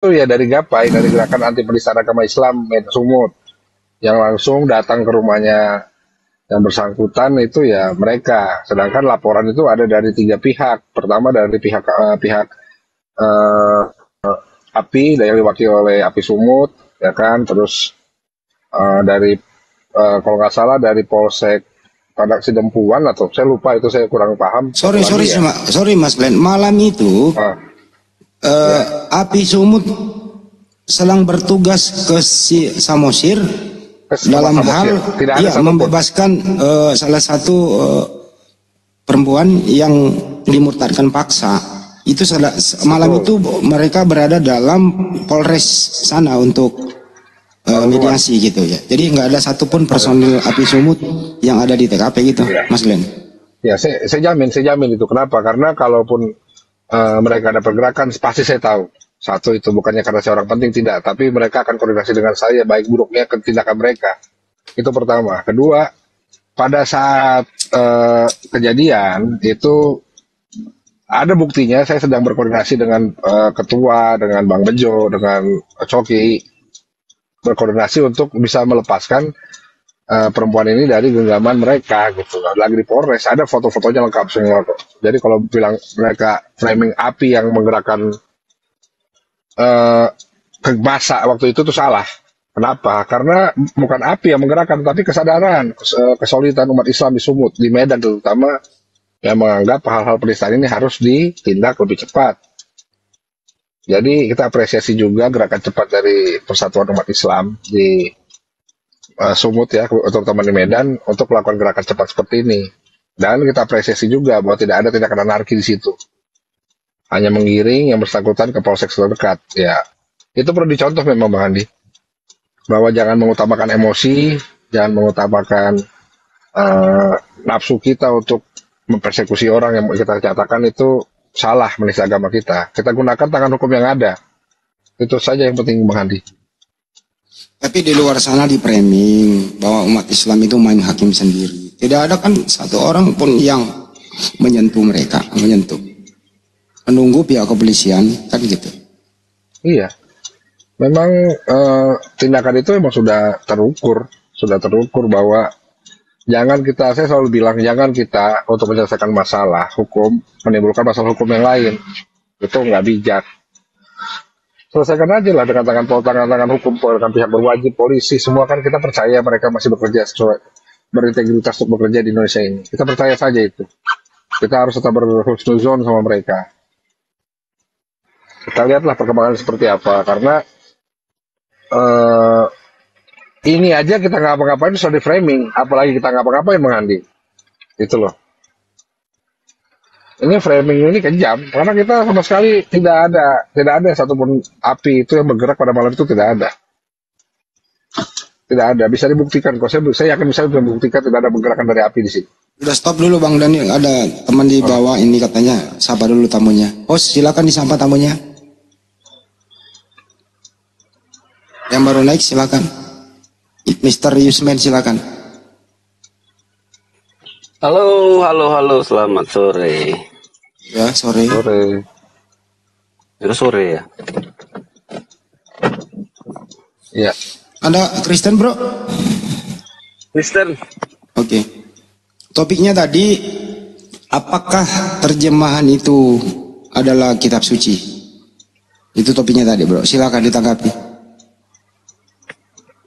itu ya dari Gapai, dari Gerakan Anti Penistaan Agama Islam Medan Sumut, yang langsung datang ke rumahnya yang bersangkutan itu ya mereka. Sedangkan laporan itu ada dari tiga pihak. Pertama dari pihak eh, API yang diwakili oleh API Sumut, ya kan. Terus dari kalau nggak salah dari Polsek Padak Sidempuan atau saya lupa itu saya kurang paham. Satu Sorry, sorry, lagi ya. sorry Mas Glenn. Malam itu Ah, ya. API Sumut sedang bertugas ke Samosir Sama dalam hal Samosir. Tidak ada satupun. membebaskan salah satu perempuan yang dimurtadkan paksa. Itu malam Betul. itu mereka berada dalam Polres sana untuk mediasi gitu ya. Jadi nggak ada satupun personil API Sumut yang ada di TKP gitu, Ya. Mas Glenn. Ya, saya jamin itu. Kenapa? Karena kalaupun mereka ada pergerakan, pasti saya tahu. Satu itu bukannya karena saya orang penting, tidak. Tapi mereka akan koordinasi dengan saya, baik buruknya tindakan mereka. Itu pertama. Kedua, pada saat kejadian, itu ada buktinya saya sedang berkoordinasi dengan ketua, dengan Bang Bejo, dengan Coki. Berkoordinasi untuk bisa melepaskan perempuan ini dari genggaman mereka gitu. Lagi di Polres ada foto-fotonya lengkap semua kok. Jadi kalau bilang mereka framing api yang menggerakkan eh ke massa waktu itu tuh salah. Kenapa? Karena bukan api yang menggerakkan, tapi kesadaran, kesolidan umat Islam di Sumut, di Medan terutama, yang menganggap hal-hal penistaan ini harus ditindak lebih cepat. Jadi kita apresiasi juga gerakan cepat dari Persatuan Umat Islam di Sumut ya, terutama di Medan untuk melakukan gerakan cepat seperti ini. Dan kita apresiasi juga bahwa tidak ada tindakan anarki di situ. Hanya menggiring yang bersangkutan ke polsek terdekat. Ya, itu perlu dicontoh memang Bang Andi. Bahwa jangan mengutamakan emosi, jangan mengutamakan nafsu kita untuk mempersekusi orang yang kita katakan itu salah menista agama kita. Kita gunakan tangan hukum yang ada. Itu saja yang penting Bang Andi. Tapi di luar sana di framing bahwa umat Islam itu main hakim sendiri. Tidak ada kan satu orang pun yang menyentuh mereka, menyentuh. Menunggu pihak kepolisian, kan gitu. Iya, memang tindakan itu memang sudah terukur bahwa jangan kita, saya selalu bilang jangan kita untuk menyelesaikan masalah hukum menimbulkan masalah hukum yang lain. Itu nggak bijak. Selesaikan aja lah dengan tangan hukum, dengan pihak berwajib, polisi, semua kan kita percaya mereka masih bekerja sesuai berintegritas untuk bekerja di Indonesia ini. Kita percaya saja itu. Kita harus tetap berhusnuzon sama mereka. Kita lihatlah perkembangan seperti apa, karena eh, ini aja kita ngapa-ngapain sudah di framing, apalagi kita ngapa-ngapain mengandi, itu loh. Ini framing ini kejam, karena kita sama sekali tidak ada satupun api itu yang bergerak pada malam itu tidak ada, bisa dibuktikan kok. Saya yakin bisa membuktikan tidak ada pergerakan dari api di sini. Udah stop dulu Bang Daniel, ada teman di bawah ini katanya, sapa dulu tamunya. Host silakan disapa tamunya. Yang baru naik silakan. Mr. Yusman silakan. Halo, halo, halo, selamat sore. Ya, sore. Sore. Itu sore ya. Iya. Ada Kristen bro? Kristen. Oke. Topiknya tadi, apakah terjemahan itu adalah kitab suci? Itu topiknya tadi bro, silakan ditanggapi.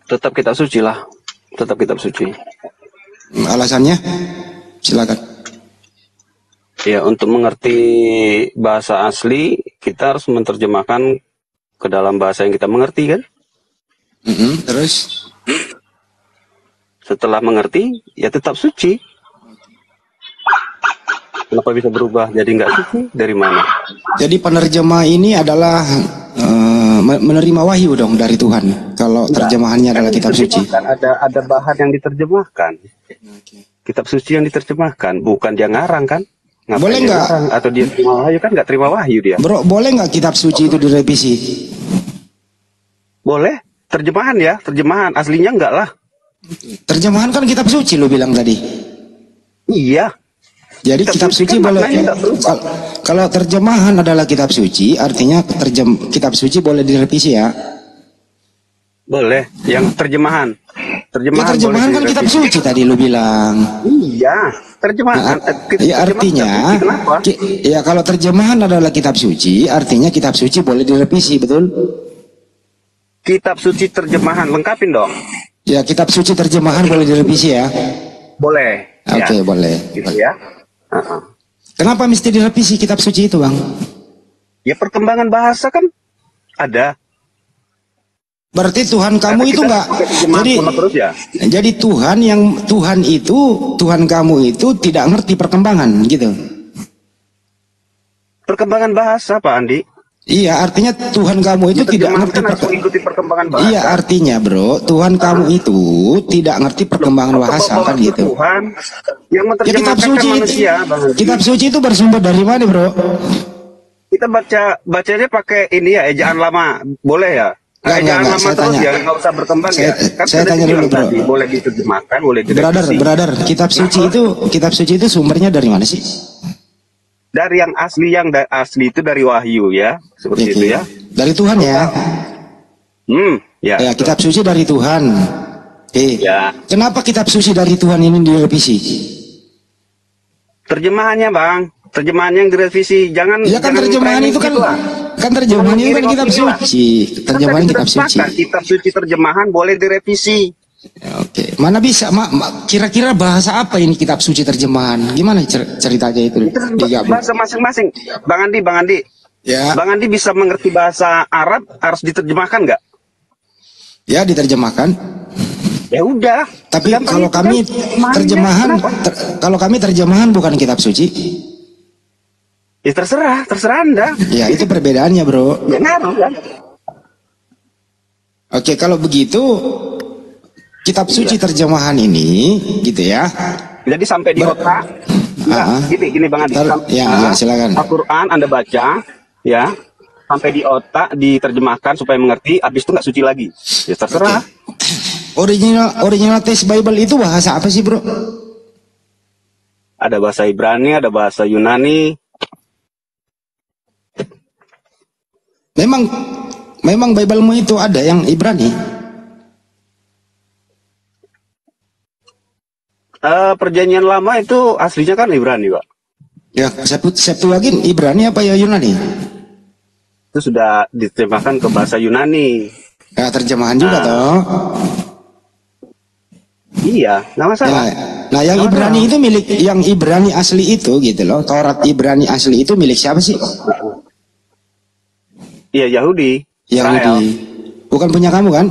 Tetap kitab suci lah. Tetap kitab suci. Alasannya? Silakan. Ya, untuk mengerti bahasa asli, kita harus menerjemahkan ke dalam bahasa yang kita mengerti kan? Terus? Setelah mengerti, ya tetap suci. Kenapa bisa berubah jadi nggak suci? Dari mana? Jadi penerjemah ini adalah menerima wahyu dong dari Tuhan. Kalau terjemahannya adalah kitab suci. Ada bahan yang diterjemahkan. Kitab suci yang diterjemahkan, bukan dia ngarang kan? Ngapain Boleh dia nggak? ngarang? Atau dia terima wahyu kan? Nggak terima wahyu dia. Bro, boleh nggak kitab suci itu direvisi? Boleh. Terjemahan ya, terjemahan. Aslinya enggak lah. Terjemahan kan kitab suci lo bilang tadi. Iya. Jadi kitab suci kan boleh maknanya nggak berubah. kalau terjemahan adalah kitab suci, artinya kitab suci boleh direvisi ya. Boleh. Yang terjemahan. Ya terjemahan boleh kan kitab direvisi. suci tadi lu bilang. Iya, terjemahan. Ya artinya, Kenapa? ya kalau terjemahan adalah kitab suci, artinya kitab suci boleh direvisi, betul? Kitab suci terjemahan lengkapin dong. Ya kitab suci terjemahan boleh direvisi ya. Boleh. Oke, Ya, boleh. gitu ya. Kenapa mesti direvisi kitab suci itu, Bang? Ya perkembangan bahasa kan ada. Berarti Tuhan kamu Karena itu kita enggak. pakai terjemahan Jadi kuno terus ya. jadi Tuhan kamu itu tidak ngerti perkembangan gitu. Perkembangan bahasa, Pak Andi. Iya, artinya Tuhan kamu itu tidak ngerti Diterjemahkan harus mengikuti perkembangan bahasa. Iya, artinya bro, Tuhan kamu itu tidak ngerti perkembangan bahasa kan gitu. Tuhan yang Ya kitab menerjemahkan kan suci itu, manusia, Bang Andi. kitab suci itu bersumber dari mana, bro? Kita bacanya pakai ini ya, ejaan lama, boleh ya? Ejaan lama saya terus tanya. ya, nggak usah berkembang ya. Kan Saya sudah tanya dibilang dulu, bro. tadi, boleh diterjemahkan, boleh direvisi. Brother, kitab suci itu sumbernya dari mana sih? Dari yang asli itu dari Wahyu ya, seperti itu ya. Dari Tuhan ya. Ya. Ya, kitab suci dari Tuhan. Ya. Kenapa kitab suci dari Tuhan ini direvisi? Terjemahannya, Bang. Terjemahannya yang direvisi. Jangan. Ya kan jangan terjemahan framing itu kan gitu lah. terjemahan itu kan kitab Opini lah. suci. Terjemahan Kan tadi kitab sudah suci. sepakat, kitab suci terjemahan boleh direvisi. Oke, mana bisa? Kira-kira bahasa apa ini kitab suci terjemahan? Gimana ceritanya itu? Itu bahasa masing-masing. Bang Andi. Ya, Bang Andi bisa mengerti bahasa Arab, harus diterjemahkan nggak? ya diterjemahkan. Ya udah. Tapi Gampang kalau itu kami kan terjemahannya. terjemahan, Kenapa? kalau kami terjemahan bukan kitab suci. Ya terserah Anda. Ya itu perbedaannya, bro. Ya ngaruh kan. Oke, kalau begitu kitab suci terjemahan ini, gitu ya. Jadi sampai di otak. Gini Bang Andi. Ya, silakan. Al-Quran Anda baca, ya. Sampai di otak diterjemahkan supaya mengerti. Habis itu nggak suci lagi. Ya terserah. Original text Bible itu bahasa apa sih, bro? Ada bahasa Ibrani, ada bahasa Yunani. Memang Bible-mu itu ada yang Ibrani. Perjanjian lama itu aslinya kan Ibrani, Pak. Ya, Septuagint Ibrani apa ya Yunani? Itu sudah diterjemahkan ke bahasa Yunani. Ya, terjemahan juga toh. Iya, nggak masalah. Nah, yang Ibrani itu yang Ibrani asli itu gitu loh. Taurat Ibrani asli itu milik siapa sih? Iya, Yahudi. Israel. Bukan punya kamu kan?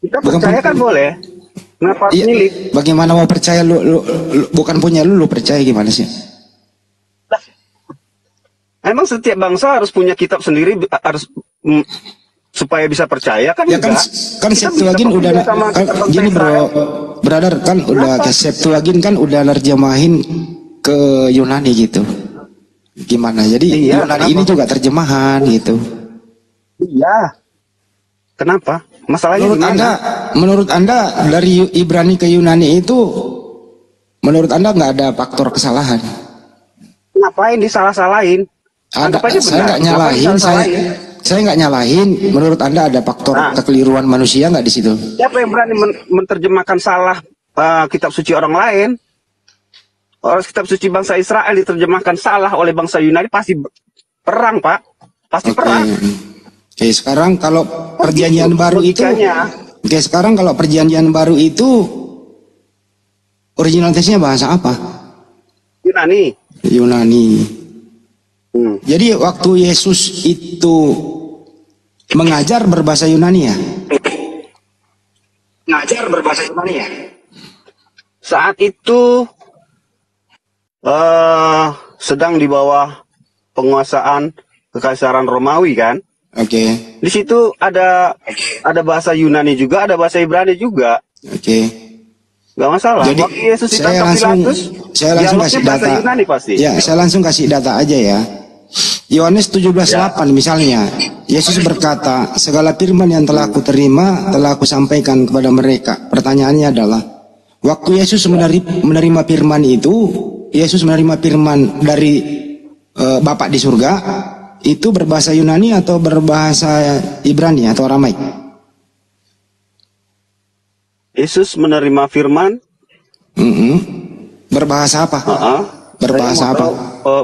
Kita percaya kan boleh. Kenapa Iya, milik? bagaimana mau percaya lu bukan punya lu percaya gimana sih? Emang setiap bangsa harus punya kitab sendiri, harus supaya bisa percaya kan? Ya kan, Kita Septuagint bisa udah bekerja sama kan, bangsa gini bro, Israel. brother kan udah ke Septuagint kan udah nerjemahin ke Yunani gitu. Gimana? Jadi Iya, Yunani kenapa? ini juga terjemahan gitu. Iya. Kenapa? Masalahnya gimana? Menurut anda dari Ibrani ke Yunani itu, menurut anda nggak ada faktor kesalahan? Ngapain disalah-salahin? Anggap aja Saya benar. nggak nyalahin, Ngapain disalahin? saya nggak nyalahin. Menurut anda ada faktor kekeliruan manusia nggak di situ? Siapa yang berani menerjemahkan salah kitab suci orang lain? Orang kitab suci bangsa Israel diterjemahkan salah oleh bangsa Yunani, pasti perang, Pak. Pasti perang. Oke, sekarang kalau perjanjian baru itu, sekarang kalau perjanjian baru itu original teksnya bahasa apa? Yunani. Jadi waktu Yesus itu mengajar berbahasa Yunani ya? Saat itu sedang di bawah penguasaan kekaisaran Romawi kan? Oke. Di situ ada bahasa Yunani juga, ada bahasa Ibrani juga. Oke. Gak masalah. Jadi waktu Yesus saya ditangkap langsung Pilatus, kasih bahasa data. Yunani pasti. Ya, saya langsung kasih data aja ya. Yohanes 17:8 misalnya, Yesus berkata, segala firman yang telah aku terima, telah aku sampaikan kepada mereka. Pertanyaannya adalah, Waktu Yesus menerima firman itu, Yesus menerima firman dari Bapa di surga, itu berbahasa Yunani atau berbahasa Ibrani atau Aramaik? Yesus menerima firman. Berbahasa apa? Berbahasa Saya mau apa? tahu,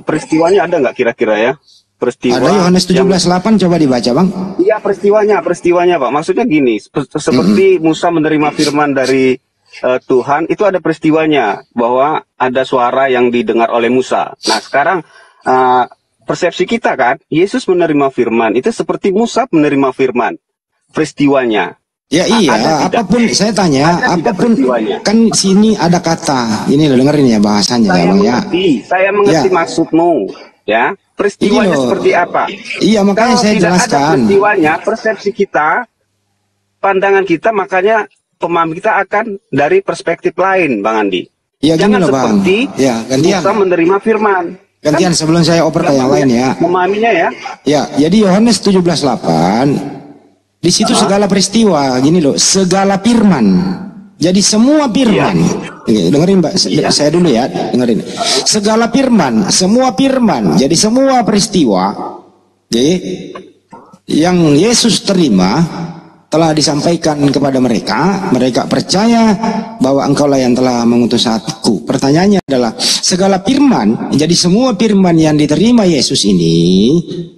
peristiwanya ada nggak kira-kira ya? Peristiwa Ada Yohanes 17:8, coba dibaca Bang. Iya, peristiwanya Pak. Maksudnya gini, seperti Musa menerima firman dari Tuhan, itu ada peristiwanya bahwa ada suara yang didengar oleh Musa. Nah, sekarang persepsi kita kan, Yesus menerima firman itu seperti Musa menerima firman. Peristiwanya. Ya iya, apapun saya tanya, apapun kan sini ada kata. Ini lo dengerin ya bahasanya ya Bang ya. Saya mengerti maksudmu, ya. Peristiwanya seperti apa? Iya, makanya kalau saya tidak jelaskan. ada peristiwanya, persepsi kita, pandangan kita, makanya pemahaman kita akan dari perspektif lain, Bang Andi. Ya gini Jangan loh Bang. seperti Ya, gantian. Musa menerima firman. Gantian sebelum saya oper ke yang lain ya. Memahaminya ya. Ya, jadi Yohanes 17:8 di situ segala peristiwa, gini loh, segala firman. Jadi semua firman, dengerin Mbak, saya dulu ya, dengerin. Segala firman, semua firman, jadi semua peristiwa, jadi yang Yesus terima telah disampaikan kepada mereka. Mereka percaya bahwa Engkaulah yang telah mengutus aku. Pertanyaannya adalah segala firman, jadi semua firman yang diterima Yesus ini,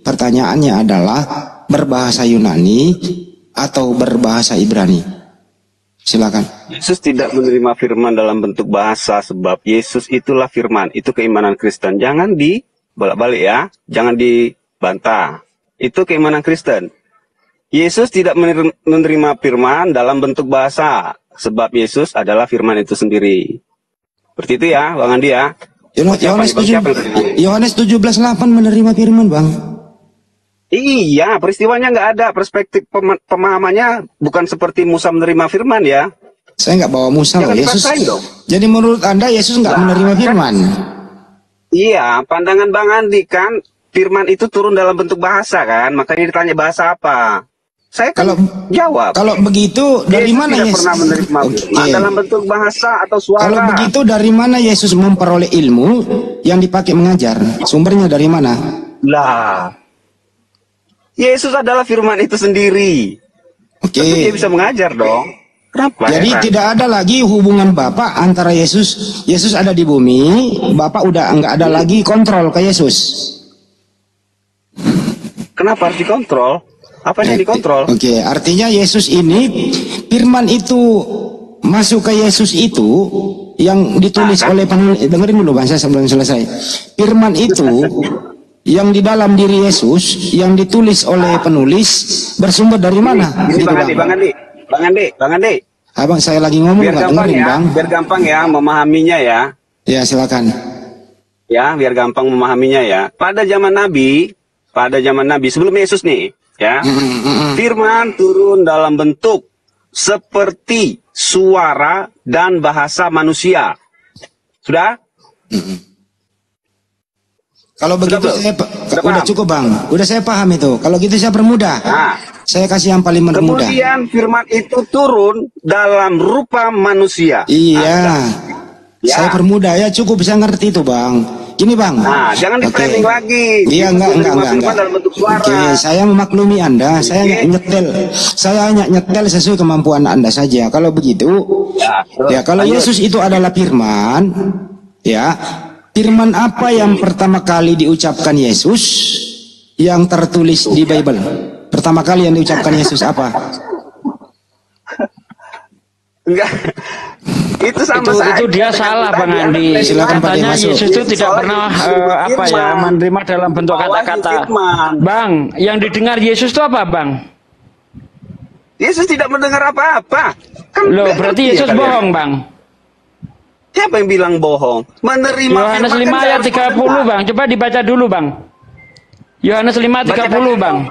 pertanyaannya adalah berbahasa Yunani atau berbahasa Ibrani? Silakan. Yesus tidak menerima firman dalam bentuk bahasa, sebab Yesus itulah firman. Itu keimanan Kristen. Jangan dibolak-balik ya. Jangan dibantah. Itu keimanan Kristen. Yesus tidak menerima firman dalam bentuk bahasa, sebab Yesus adalah firman itu sendiri. Seperti itu ya, Bang Andi ya. Yohanes 17:8 menerima firman, Bang. Iya, peristiwanya nggak ada. Perspektif pemahamannya bukan seperti Musa menerima firman ya. Saya nggak bawa Musa loh, Yesus. Dong. Jadi menurut Anda Yesus nggak menerima firman? Iya, pandangan Bang Andi kan firman itu turun dalam bentuk bahasa kan, makanya ditanya bahasa apa. Saya kan jawab. Kalau begitu dari mana Yesus pernah menerima firman dalam bentuk bahasa atau suara? Kalau begitu dari mana Yesus memperoleh ilmu yang dipakai mengajar? Sumbernya dari mana? Lah, Yesus adalah firman itu sendiri. Tentu dia bisa mengajar dong. Kenapa? Jadi tidak ada lagi hubungan Bapak antara Yesus. Yesus ada di bumi, Bapak udah nggak ada lagi kontrol ke Yesus. Kenapa harus dikontrol? Apa yang dikontrol? Oke, artinya Yesus ini, firman itu masuk ke Yesus itu yang ditulis oleh penulis. Dengerin dulu Bang, saya sebelum selesai. Firman itu yang di dalam diri Yesus yang ditulis oleh penulis bersumber dari mana? Ini Bang Andi. Abang saya lagi ngomong biar gampang dengerin, ya, Bang. Biar gampang ya memahaminya ya. Ya silakan. Ya, biar gampang memahaminya ya. Pada zaman Nabi sebelum Yesus nih, ya. Firman turun dalam bentuk seperti suara dan bahasa manusia. Sudah? Kalau begitu udah cukup Bang, udah saya paham itu. Kalau gitu saya permudah. Saya kasih yang paling mudah. Kemudian firman itu turun dalam rupa manusia. Iya. Ya. Saya permudah ya, cukup bisa ngerti itu Bang. Gini Bang. Nah, jangan di-framing lagi. Iya enggak. Dalam bentuk suara. Oke, saya memaklumi Anda. Saya hanya nyetel sesuai kemampuan Anda saja. Kalau begitu, ya kalau Yesus itu adalah firman, ya. Firman apa yang pertama kali diucapkan Yesus yang tertulis di Bible? Pertama kali yang diucapkan Yesus apa? Enggak. Itu sama itu dia salah Bang Andi. Silakan Pak Yesus itu tidak pernah menerima dalam bentuk kata-kata. Bang, yang didengar Yesus itu apa, Bang? Yesus tidak mendengar apa-apa. Loh, berarti Yesus bohong, Bang. Siapa yang bilang bohong? Menerima Yohanes 5 ayat 30, Bang. Coba dibaca dulu, Bang. Yohanes 5 30, Bang.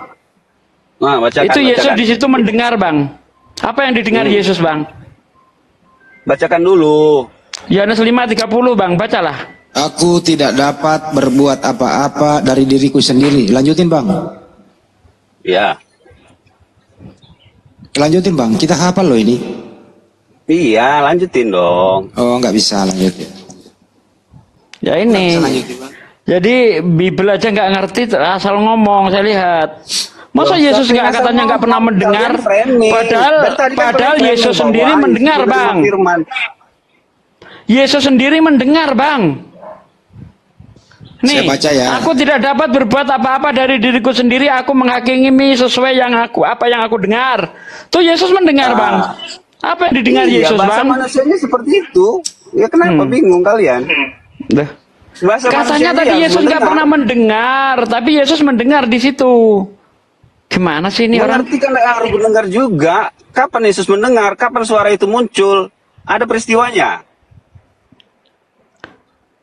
Nah, itu Yesus di situ mendengar, Bang. Apa yang didengar Yesus, Bang? Bacakan dulu. Yohanes 5 30, Bang. Bacalah. Aku tidak dapat berbuat apa-apa dari diriku sendiri. Lanjutin, Bang. Ya. Lanjutin, Bang. Kita hafal loh ini. Iya, lanjutin dong. Oh, nggak bisa lanjut ya. Ya ini. Jadi Bible aja nggak ngerti asal ngomong, saya lihat. Masa Yesus katanya nggak pernah mendengar? Padahal Yesus sendiri mendengar, Bang. Yesus sendiri mendengar, Bang. Nih, saya baca ya. Aku tidak dapat berbuat apa-apa dari diriku sendiri. Aku menghakimi sesuai apa yang aku dengar. Tuh Yesus mendengar, Bang. Apa yang didengar Yesus, bahasa Bang? manusianya seperti itu. Ya kenapa bingung kalian? Katanya tadi Yesus nggak pernah mendengar, tapi Yesus mendengar di situ. Gimana sih ini orang? Mengerti kan harus mendengar juga. Kapan Yesus mendengar? Kapan suara itu muncul? Ada peristiwanya?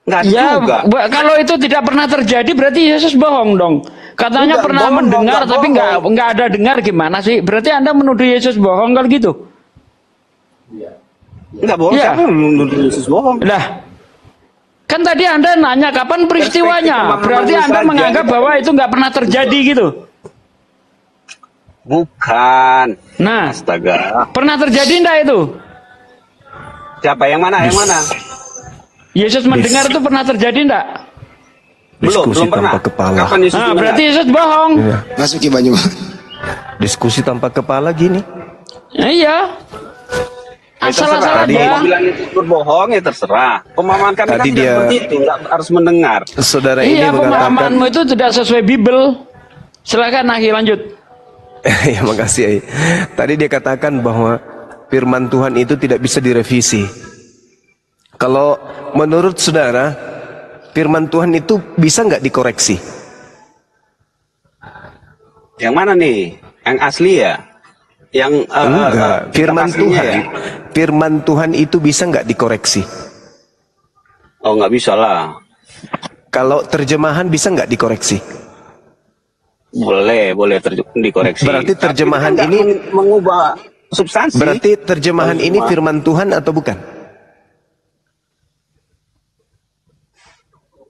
Nggak ada Ya, juga. Kalau itu tidak pernah terjadi, berarti Yesus bohong dong. Katanya Enggak, pernah bohong, mendengar, enggak tapi bohong. nggak ada dengar, gimana sih? Berarti Anda menuduh Yesus bohong kalau gitu? Nggak bohong, Iya. siapa yang menuduh Yesus bohong? Lah, kan tadi Anda nanya kapan peristiwanya. Berarti Anda menganggap bahwa itu nggak pernah terjadi gitu. Bukan. Nah, Astaga. pernah terjadi enggak itu? Siapa? Yang mana? Yang mana? Yesus mendengar itu pernah terjadi enggak? Belum pernah. Kepala. Kapan Yesus Nah, mendengar? berarti Yesus bohong. Iya. Masuki Banyu. Diskusi tanpa kepala gini. Ya, iya. Asal-asal Tadi aja. bilang itu berbohong ya terserah. Pemahaman kami kan Tadi tidak dia- seperti itu, nggak harus mendengar. Saudara ini Iya, mengatakan, pemahamanmu itu tidak sesuai Bible. Silakan Ahi lanjut. ya makasih Ai. Tadi dia katakan bahwa firman Tuhan itu tidak bisa direvisi. Kalau menurut saudara, firman Tuhan itu bisa nggak dikoreksi? Yang mana nih? Yang asli ya? Yang Enggak, firman aslinya Tuhan, ya? firman Tuhan itu bisa nggak dikoreksi? Oh, nggak bisa lah. Kalau terjemahan bisa nggak dikoreksi? Boleh dikoreksi. Berarti Tapi terjemahan kan nggak ini mengubah substansi. Berarti terjemahan ini firman Tuhan atau bukan?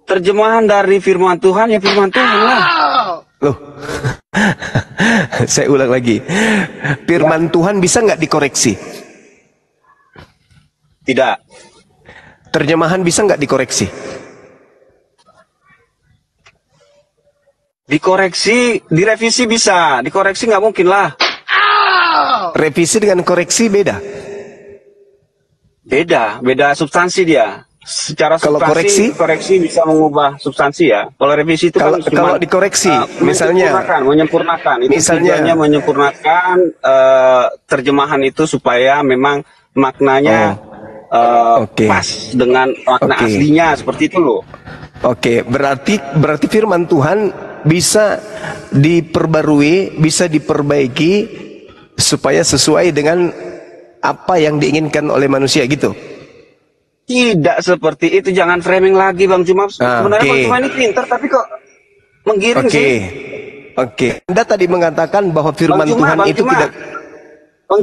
Terjemahan dari firman Tuhan ya firman Tuhan lah. Loh, saya ulang lagi. Firman Tuhan bisa nggak dikoreksi? Tidak. Terjemahan bisa nggak dikoreksi? Dikoreksi, direvisi bisa. Dikoreksi nggak mungkin lah. Revisi dengan koreksi beda. Beda substansi dia. Secara Kalau koreksi bisa mengubah substansi ya. Kalau revisi itu Kalau kan cuma dikoreksi, misalnya, menyempurnakan. Itu misalnya, tujuannya menyempurnakan terjemahan itu supaya memang maknanya Oke. pas dengan makna Oke. aslinya seperti itu loh. Oke, berarti firman Tuhan bisa diperbarui, bisa diperbaiki supaya sesuai dengan apa yang diinginkan oleh manusia gitu. Tidak seperti itu, jangan framing lagi Bang Juma. Sebenarnya Oke. Bang Juma ini pintar tapi kok menggiring Oke. sih. Oke. Anda tadi mengatakan bahwa firman Tuhan itu tidak. Bang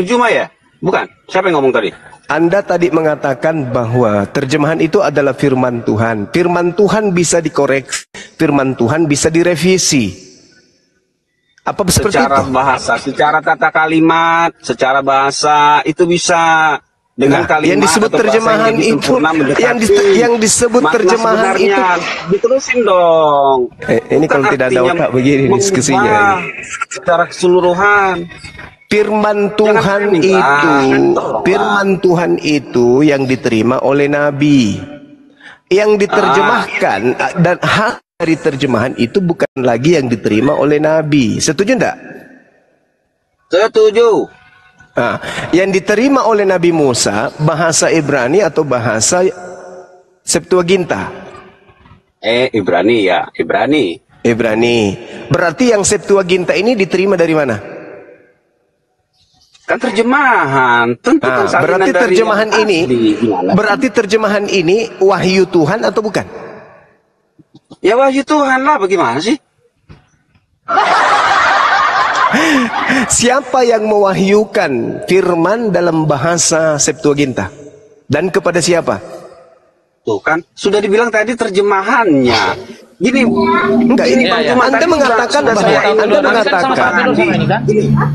Juma ya? Bukan. Siapa yang ngomong tadi? Anda tadi mengatakan bahwa terjemahan itu adalah firman Tuhan. Firman Tuhan bisa dikoreksi, firman Tuhan bisa direvisi. Apa seperti Secara itu? bahasa, secara tata kalimat, secara bahasa itu bisa dengan Nah, kalimat yang disebut atau bahasa terjemahan lebih itu, sempurna mendekati yang disebut makna terjemahan sebenarnya. Diterusin dong. Ini Bukan kalau tidak ada artinya otak begini mengubah diskusinya. secara keseluruhan. Firman Tuhan framing itu, lah. firman Tuhan itu yang diterima oleh Nabi, yang diterjemahkan dan hak dari terjemahan itu bukan lagi yang diterima oleh Nabi. Setuju enggak? Setuju. Nah, yang diterima oleh Nabi Musa bahasa Ibrani atau bahasa Septuaginta? Ibrani ya, Ibrani. Ibrani. Berarti yang Septuaginta ini diterima dari mana? Kan terjemahan, tentu kan salinan Berarti dari terjemahan yang ini, asli. Gimana? berarti terjemahan ini wahyu Tuhan atau bukan? Ya wahyu Tuhan lah, bagaimana sih? Siapa yang mewahyukan firman dalam bahasa Septuaginta? Dan kepada siapa? Tuh kan, sudah dibilang tadi terjemahannya. Gini, enggak ini Ya, ya. Anda mengatakan bahwa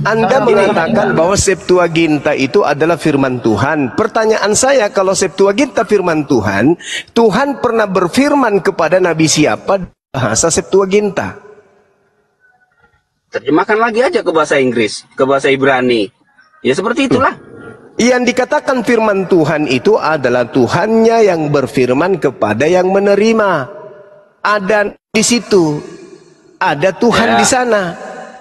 Anda mengatakan bahwa Septuaginta itu adalah firman Tuhan. Pertanyaan saya, kalau Septuaginta firman Tuhan, Tuhan pernah berfirman kepada nabi siapa bahasa Septuaginta? terjemahkan lagi aja ke bahasa Inggris, ke bahasa Ibrani. Ya seperti itulah. Yang dikatakan firman Tuhan itu adalah Tuhannya yang berfirman kepada yang menerima. Ada di situ, ada Tuhan di sana.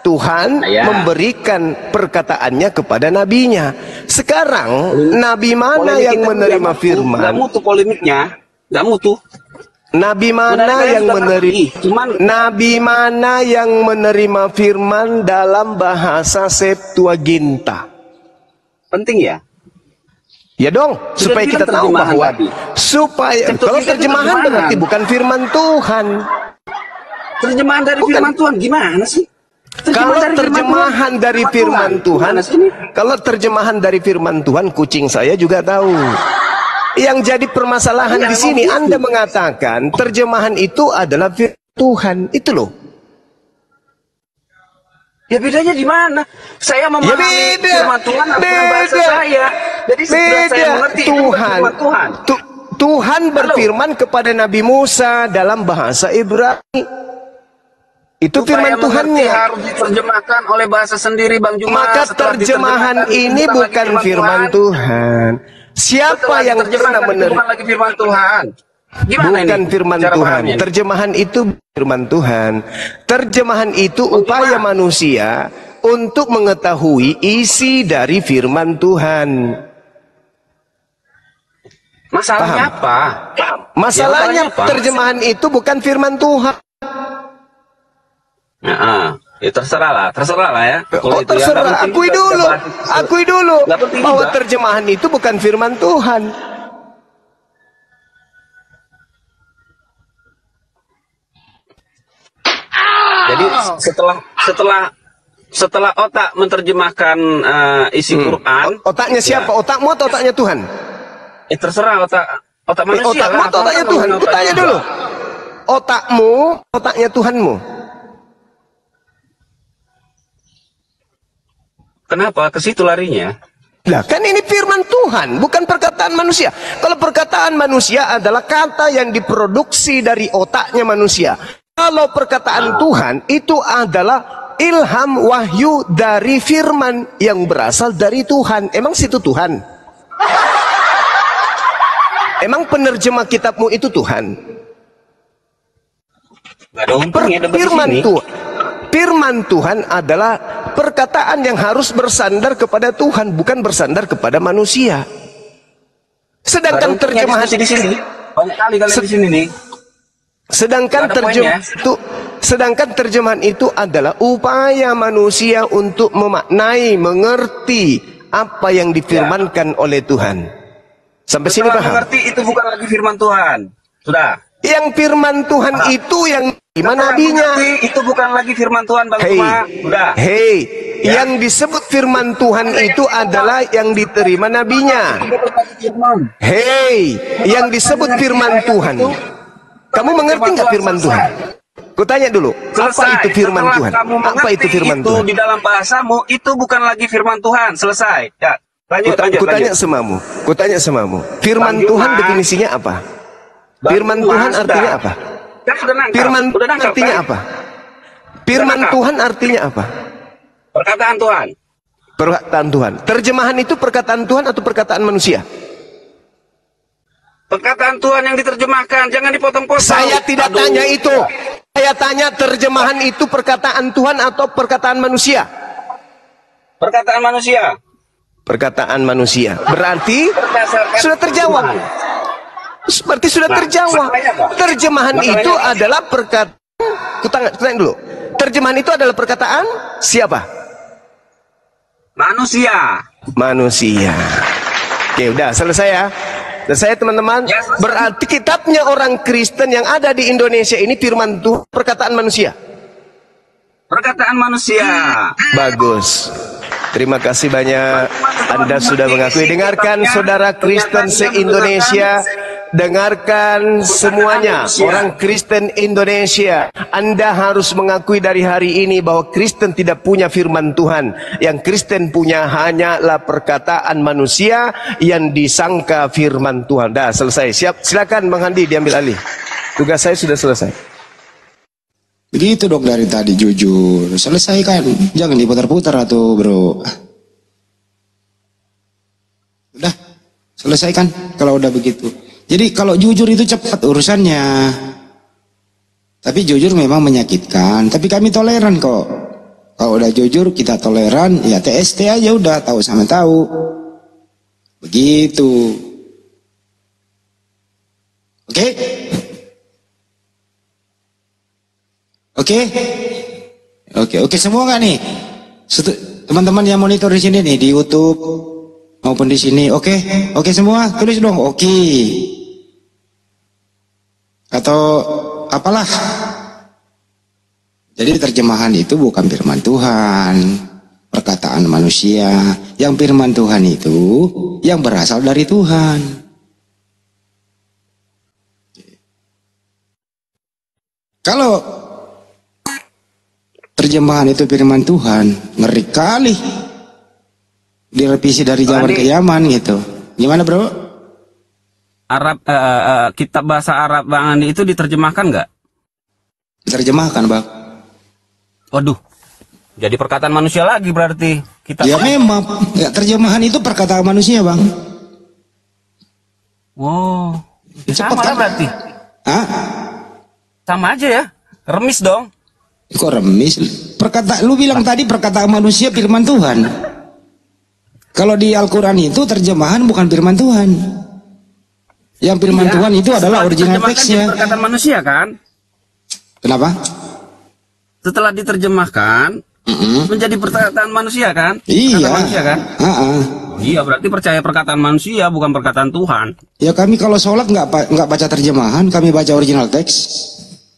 Tuhan memberikan perkataannya kepada nabinya. Sekarang nabi mana yang menerima firman? Gak mutu polemiknya, gak mutu. Nabi mana yang menerima? Nabi mana yang menerima firman dalam bahasa Septuaginta? Penting ya. Ya dong, supaya kita tahu bahwa kalau terjemahan berarti bukan firman Tuhan. Terjemahan dari firman Tuhan gimana sih? Kalau terjemahan dari firman Tuhan, kalau terjemahan dari firman Tuhan, kucing saya juga tahu. Yang jadi permasalahan di sini, Anda mengatakan terjemahan itu adalah firman Tuhan, itu loh. Ya bedanya di mana? Saya memahami firman Tuhan dengan bahasa saya. Jadi saya mengerti Tuhan. Tuhan. Tuhan berfirman kepada Nabi Musa dalam bahasa Ibrani. Itu firman Tuhannya. Harus diterjemahkan oleh bahasa sendiri, Bang Juma. Maka terjemahan ini bukan firman Tuhan. Siapa yang pernah menerima? Bukan lagi firman Tuhan. Gimana bukan ini firman cara Tuhan. pahamnya? Terjemahan itu firman Tuhan. Terjemahan itu upaya manusia untuk mengetahui isi dari firman Tuhan. Masalahnya apa? Masalahnya terjemahan itu bukan firman Tuhan. Ya terserah lah ya. Oh, terserah. Akui dulu bahwa terjemahan itu bukan firman Tuhan. Jadi setelah otak menerjemahkan isi Quran, otaknya siapa? Ya. Otakmu atau otaknya Tuhan? Terserah otak manusia. Otakmu atau otaknya Tuhan? Kutanya dulu. Otakmu, otaknya Tuhanmu. Kenapa ke situ larinya? Lah kan ini firman Tuhan, bukan perkataan manusia. Kalau perkataan manusia adalah kata yang diproduksi dari otaknya manusia. Kalau perkataan Tuhan itu adalah ilham wahyu dari firman yang berasal dari Tuhan. Emang situ Tuhan? Emang penerjemah kitabmu itu Tuhan? Firman Tuhan adalah perkataan yang harus bersandar kepada Tuhan, bukan bersandar kepada manusia. Sedangkan terjemahan di sini banyak kali di sini nih. Sedangkan terjemahan itu adalah upaya manusia untuk memaknai, mengerti apa yang difirmankan oleh Tuhan. Sampai sini paham? Mengerti itu bukan lagi firman Tuhan. Sudah. Yang firman Tuhan itu yang gimana nabinya? Itu bukan lagi firman Tuhan, Bang Juma. Sudah. Yang disebut firman Tuhan itu adalah yang diterima nabinya. Yang disebut firman Tuhan. Kamu mengerti nggak firman Tuhan? Kutanya dulu, apa itu firman Tuhan? Apa itu firman Tuhan? Di dalam bahasamu itu bukan lagi firman Tuhan. Selesai. Ya. Kutanya semamu. Firman Tuhan definisinya apa? Firman Tuhan artinya apa? Firman artinya apa? Firman Tuhan artinya apa? Perkataan Tuhan. Perkataan Tuhan. Terjemahan itu perkataan Tuhan atau perkataan manusia? Perkataan Tuhan yang diterjemahkan, jangan dipotong-potong. Saya tidak tanya itu. Saya tanya terjemahan itu perkataan Tuhan atau perkataan manusia? Perkataan manusia. Perkataan manusia. Berarti sudah terjawab. Berarti sudah terjawab. Terjemahan itu adalah perkataan. Tanya dulu. Terjemahan itu adalah perkataan siapa? Manusia. Oke, udah selesai ya. Selesai teman-teman. Berarti kitabnya orang Kristen yang ada di Indonesia ini firman Tuhan, perkataan manusia. Perkataan manusia. Bagus. Terima kasih banyak. Anda sudah mengakui. Dengarkan saudara Kristen se-Indonesia. dengarkan semuanya, orang Kristen Indonesia. Anda harus mengakui dari hari ini bahwa Kristen tidak punya firman Tuhan. Yang Kristen punya hanyalah perkataan manusia yang disangka firman Tuhan. Dah selesai. Siap, silakan Bang Handi diambil alih. Tugas saya sudah selesai. Begitu dok dari tadi, jujur. Selesaikan, jangan diputar-putar atau bro. Udah, selesaikan kalau udah begitu. Jadi kalau jujur itu cepat urusannya. Tapi jujur memang menyakitkan. Tapi kami toleran kok. Kalau udah jujur kita toleran, ya TST aja udah, tahu sama tahu. Begitu. Oke? Oke? Oke semua nggak nih? Teman-teman yang monitor di sini nih di YouTube maupun di sini, oke semua, tulis dong, oke. Atau apalah. Jadi terjemahan itu bukan firman Tuhan, perkataan manusia. Yang firman Tuhan itu yang berasal dari Tuhan. Kalau terjemahan itu firman Tuhan, ngeri kali. Direvisi dari zaman ke zaman gitu. Gimana bro? Arab kitab bahasa Arab Bang Andi itu diterjemahkan nggak? Diterjemahkan bang. Waduh, jadi perkataan manusia lagi berarti kita. Ya memang, ya, terjemahan itu perkataan manusia bang. Wow, Cepat sama kan? lah berarti. Hah? Sama aja ya, remis dong. Kok remis? Lu bilang tadi perkataan manusia firman Tuhan. Kalau di Al-Quran itu terjemahan bukan firman Tuhan. Yang firman Tuhan itu adalah original teksnya. Perkataan manusia kan? Kenapa? Setelah diterjemahkan menjadi perkataan manusia kan? Iya. Perkataan manusia kan? Iya, berarti percaya perkataan manusia bukan perkataan Tuhan. Ya kami kalau sholat nggak baca terjemahan, kami baca original teks.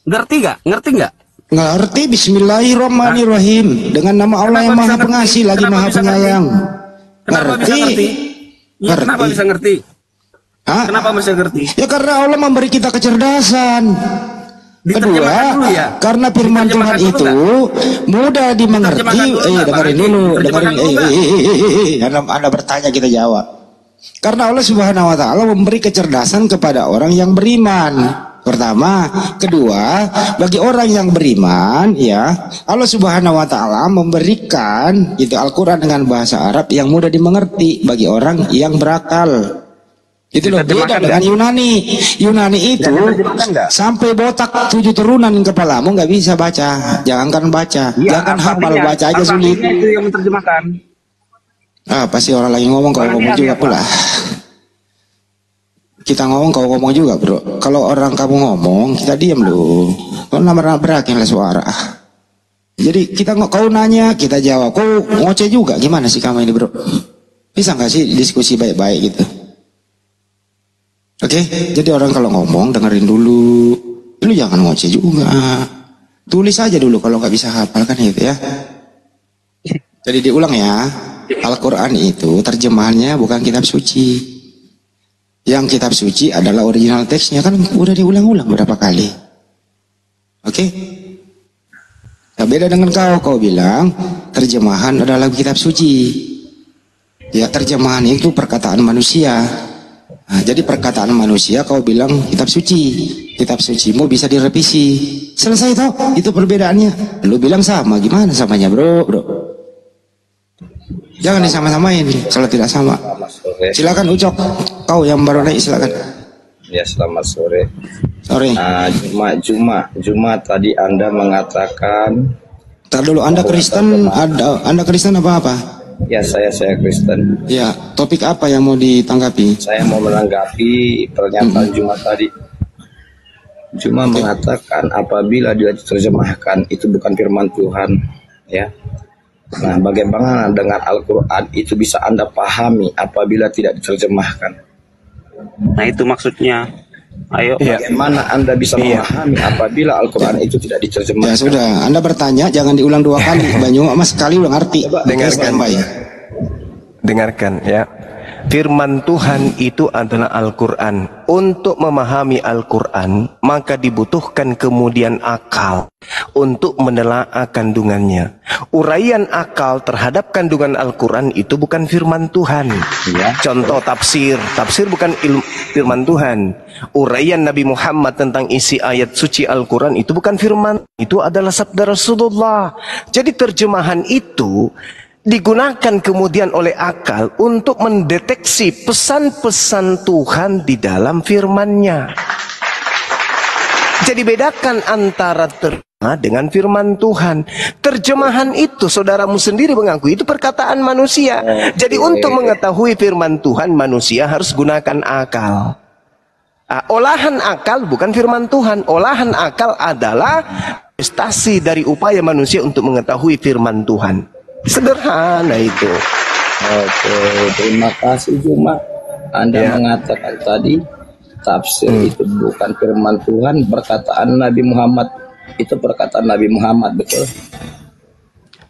Ngerti nggak? Nggak ngerti. Bismillahirrahmanirrahim. Dengan nama Allah yang Maha Pengasih lagi Maha Penyayang. Kenapa bisa ngerti? Ya, kenapa bisa ngerti? Kenapa bisa ngerti? Ya karena Allah memberi kita kecerdasan. Kedua, karena firman Tuhan itu mudah dimengerti. Anda bertanya kita jawab. Karena Allah Subhanahu wa taala memberi kecerdasan kepada orang yang beriman. Pertama, kedua, bagi orang yang beriman, ya Allah Subhanahu wa taala memberikan itu Al-Qur'an dengan bahasa Arab yang mudah dimengerti bagi orang yang berakal. Itu loh, beda dengan Yunani. Yunani itu sampai botak 7 turunan kepalamu nggak bisa baca. Jangankan baca, jangan hafal, baca aja sulit. Itu yang menerjemahkan. Pasti orang lagi ngomong kau ngomong juga pula. Kita ngomong kau ngomong juga bro. Kalau orang kamu ngomong kita diam loh. Kau nabrak-nabrakin lah suara. Jadi kau nanya kita jawab. Kau ngoceh juga, gimana sih kamu ini bro? Bisa nggak sih diskusi baik-baik gitu? Oke, jadi orang kalau ngomong dengerin dulu. Lu jangan ngoceh juga. Tulis aja dulu kalau nggak bisa hafal kan gitu ya. Jadi diulang ya. Al-Quran itu terjemahannya bukan kitab suci. Yang kitab suci adalah original teksnya, kan udah diulang-ulang berapa kali. Oke? Nah, beda dengan kau bilang terjemahan adalah kitab suci. Ya terjemahan itu perkataan manusia. Nah, jadi perkataan manusia kau bilang kitab suci. Kitab sucimu bisa direvisi. Selesai toh? Itu perbedaannya. Lu bilang sama, gimana samanya bro? Jangan disama-samain kalau tidak sama. Silakan Ucok, kau yang baru naik silakan. Ya selamat sore. Sore. Juma tadi Anda mengatakan. Tar dulu, Anda Kristen, Anda Kristen apa? Ya saya Kristen. Ya, topik apa yang mau ditanggapi? Saya mau menanggapi pernyataan Juma tadi. Juma mengatakan apabila dia diterjemahkan itu bukan firman Tuhan, ya. Nah, bagaimana dengan Al-Quran itu bisa Anda pahami apabila tidak diterjemahkan? Nah itu maksudnya. Ayo. Bagaimana Anda bisa memahami apabila Al-Quran itu tidak diterjemahkan? Ya sudah, Anda bertanya jangan diulang 2 kali. Banyak mas sekali udah ngerti. Dengarkan ya. Firman Tuhan itu adalah Al-Quran. Untuk memahami Al-Quran, maka dibutuhkan kemudian akal untuk menelaah kandungannya. Uraian akal terhadap kandungan Al-Quran itu bukan firman Tuhan. Ya. Contoh tafsir. Tafsir bukan firman Tuhan. Uraian Nabi Muhammad tentang isi ayat suci Al-Quran itu bukan firman. Itu adalah sabda Rasulullah. Jadi terjemahan itu digunakan kemudian oleh akal untuk mendeteksi pesan-pesan Tuhan di dalam firman-Nya. Jadi bedakan antara terjemah dengan firman Tuhan. Terjemahan itu saudaramu sendiri mengaku itu perkataan manusia. Jadi untuk mengetahui firman Tuhan, manusia harus gunakan akal. Olahan akal bukan firman Tuhan. Olahan akal adalah prestasi dari upaya manusia untuk mengetahui firman Tuhan. Sederhana itu. Oke, terima kasih Juma. Anda mengatakan tadi tafsir itu bukan firman Tuhan, perkataan Nabi Muhammad. Itu perkataan Nabi Muhammad, betul?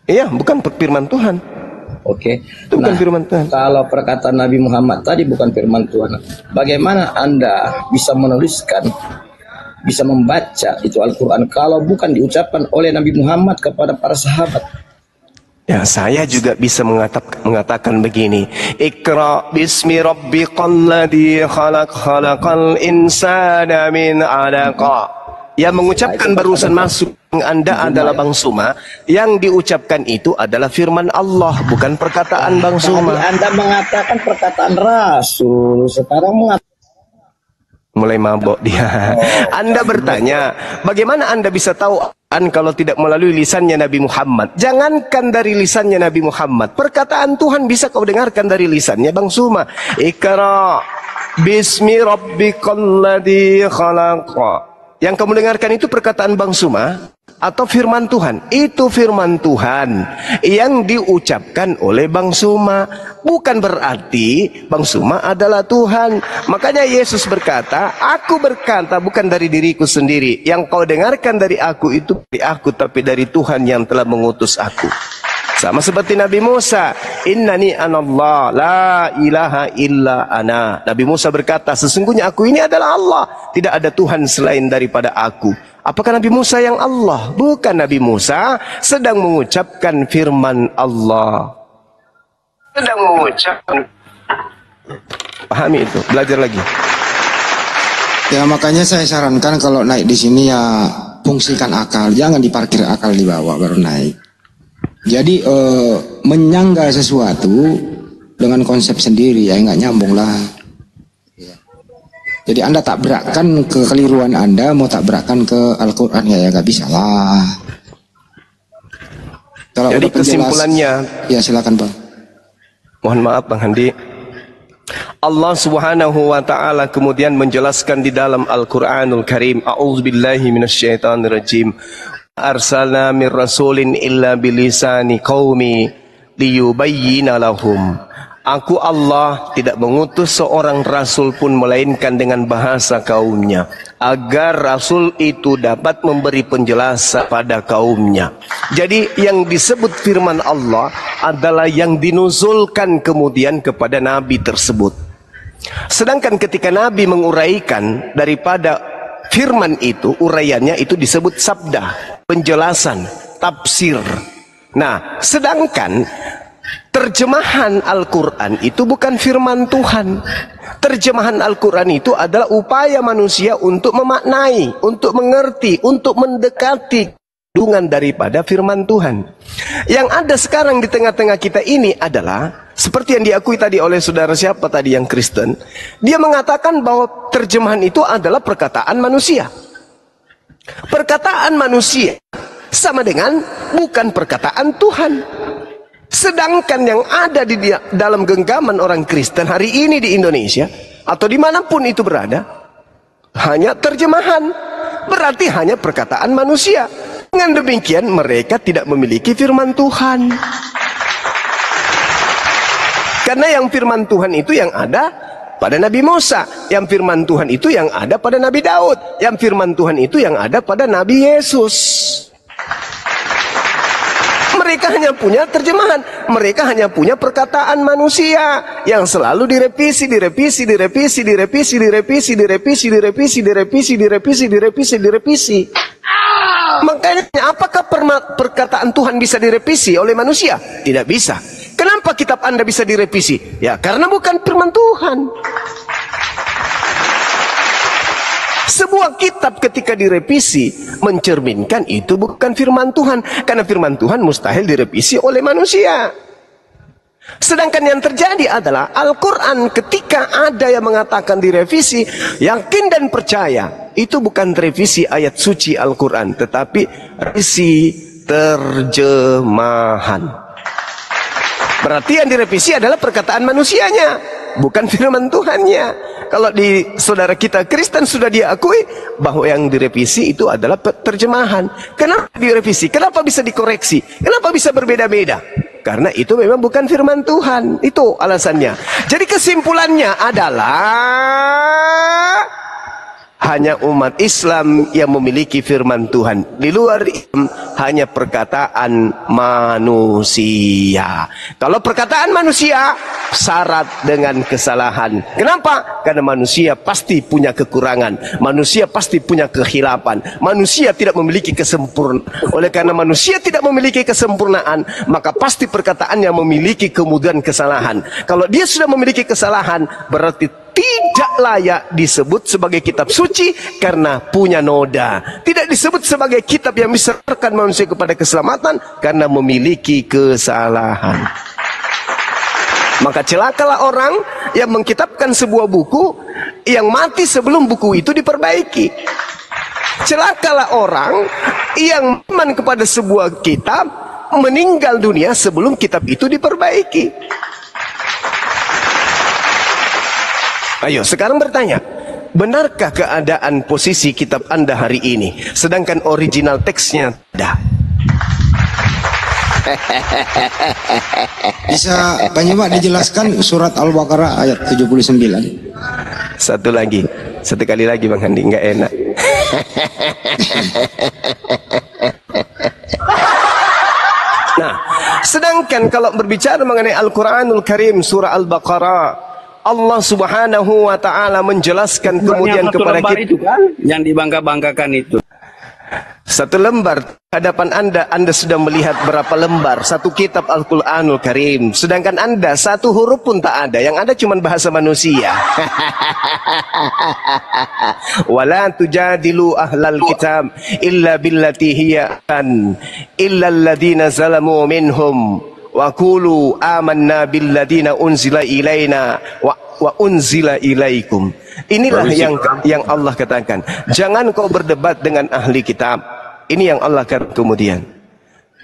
Iya, bukan firman Tuhan. Oke. Itu bukan firman Tuhan. Kalau perkataan Nabi Muhammad tadi bukan firman Tuhan, bagaimana Anda bisa menuliskan, bisa membaca itu Al-Quran kalau bukan diucapkan oleh Nabi Muhammad kepada para sahabat? Ya, saya juga bisa mengatakan begini. Iqra bismi rabbikal ladzi khalaq khalaqal insana min 'alaqa. Yang mengucapkan barusan masuk Anda adalah Bang Suma. Yang diucapkan itu adalah firman Allah, bukan perkataan Bang Suma. Anda mengatakan perkataan Rasul, sekarang mengatakan mulai mabok dia. Anda bertanya, bagaimana Anda bisa tahu kalau tidak melalui lisannya Nabi Muhammad? Jangankan dari lisannya Nabi Muhammad, perkataan Tuhan bisa kau dengarkan dari lisannya Bang Suma. Iqra bismi rabbikal ladzi khalaq. Yang kamu dengarkan itu perkataan Bang Suma atau firman Tuhan? Itu firman Tuhan yang diucapkan oleh Bang Suma. Bukan berarti Bang Suma adalah Tuhan. Makanya Yesus berkata, aku berkata bukan dari diriku sendiri. Yang kau dengarkan dari aku itu dari aku, tapi dari Tuhan yang telah mengutus aku. Sama seperti Nabi Musa, innani anallah, la ilaha illa ana. Nabi Musa berkata, sesungguhnya aku ini adalah Allah, tidak ada Tuhan selain daripada aku. Apakah Nabi Musa yang Allah? Bukan, Nabi Musa sedang mengucapkan firman Allah. Sedang mengucapkan. Pahami itu, belajar lagi. Ya makanya saya sarankan kalau naik di sini ya fungsikan akal, jangan diparkir akal di bawah baru naik. Jadi menyangga sesuatu dengan konsep sendiri ya nggak nyambung lah. Jadi Anda tabrakkan kekeliruan Anda, mau tabrakkan ke Al-Quran ya nggak bisa lah. Kalau jadi kesimpulannya, ya silakan Bang. Mohon maaf Bang Handi. Allah Subhanahu wa taala kemudian menjelaskan di dalam Al-Qur'anul Karim, a'udzubillahi minasyaitonirrajim. Arsalna min rasulin illa bilisani qaumi liyubayyina lahum. Aku Allah tidak mengutus seorang rasul pun melainkan dengan bahasa kaumnya, agar rasul itu dapat memberi penjelasan pada kaumnya. Jadi yang disebut firman Allah adalah yang dinuzulkan kemudian kepada nabi tersebut. Sedangkan ketika nabi menguraikan daripada firman itu, uraiannya itu disebut sabda, penjelasan, tafsir. Nah, sedangkan terjemahan Al-Quran itu bukan firman Tuhan. Terjemahan Al-Quran itu adalah upaya manusia untuk memaknai, untuk mengerti, untuk mendekati kandungan daripada firman Tuhan. Yang ada sekarang di tengah-tengah kita ini adalah seperti yang diakui tadi oleh saudara siapa tadi yang Kristen. Dia mengatakan bahwa terjemahan itu adalah perkataan manusia. Perkataan manusia sama dengan bukan perkataan Tuhan. Sedangkan yang ada di dalam genggaman orang Kristen hari ini di Indonesia atau dimanapun itu berada hanya terjemahan, berarti hanya perkataan manusia. Dengan demikian mereka tidak memiliki firman Tuhan. Karena yang firman Tuhan itu yang ada pada Nabi Musa, yang firman Tuhan itu yang ada pada Nabi Daud, yang firman Tuhan itu yang ada pada Nabi Yesus. Mereka hanya punya terjemahan, mereka hanya punya perkataan manusia yang selalu direvisi. Makanya apakah perkataan Tuhan bisa direvisi oleh manusia? Tidak bisa. Kenapa kitab Anda bisa direvisi? Ya karena bukan firman Tuhan. Sebuah kitab ketika direvisi mencerminkan itu bukan firman Tuhan, karena firman Tuhan mustahil direvisi oleh manusia. Sedangkan yang terjadi adalah Al-Quran ketika ada yang mengatakan direvisi, yakin dan percaya itu bukan revisi ayat suci Al-Quran, tetapi revisi terjemahan. Berarti yang direvisi adalah perkataan manusianya, bukan firman Tuhannya. Kalau di saudara kita Kristen sudah diakui bahwa yang direvisi itu adalah terjemahan. Kenapa direvisi? Kenapa bisa dikoreksi? Kenapa bisa berbeda-beda? Karena itu memang bukan firman Tuhan. Itu alasannya. Jadi kesimpulannya adalah hanya umat Islam yang memiliki firman Tuhan. Di luar Islam hanya perkataan manusia. Kalau perkataan manusia syarat dengan kesalahan. Kenapa? Karena manusia pasti punya kekurangan. Manusia pasti punya kehilapan. Manusia tidak memiliki kesempurnaan. Oleh karena manusia tidak memiliki kesempurnaan, maka pasti perkataannya memiliki kemudian kesalahan. Kalau dia sudah memiliki kesalahan, berarti tidak layak disebut sebagai kitab suci karena punya noda. Tidak disebut sebagai kitab yang bisa menyerahkan manusia kepada keselamatan karena memiliki kesalahan. Maka celakalah orang yang mengkitabkan sebuah buku yang mati sebelum buku itu diperbaiki. Celakalah orang yang beriman kepada sebuah kitab meninggal dunia sebelum kitab itu diperbaiki. Ayo sekarang bertanya, benarkah keadaan posisi kitab Anda hari ini sedangkan original teksnya ada? Bisa Pak dijelaskan surat Al-Baqarah ayat 79? Satu kali lagi Bang Handi, nggak enak. Nah, sedangkan kalau berbicara mengenai Al-Quranul Karim surah Al-Baqarah, Allah Subhanahu wa Ta'ala menjelaskan kemudian kepada kita itu kan yang dibangga-banggakan itu. Satu lembar hadapan Anda sudah melihat berapa lembar satu kitab Al-Quranul Karim, sedangkan Anda satu huruf pun tak ada, yang ada cuma bahasa manusia. Wala tujadilu ahlal kitab illa billati hiya illa alladhina zalamu minhum wa qulu amanna billadina unzila ilaina wa unzila ilaikum. Inilah yang Allah katakan, jangan kau berdebat dengan ahli kitab. Ini yang Allah katakan kemudian,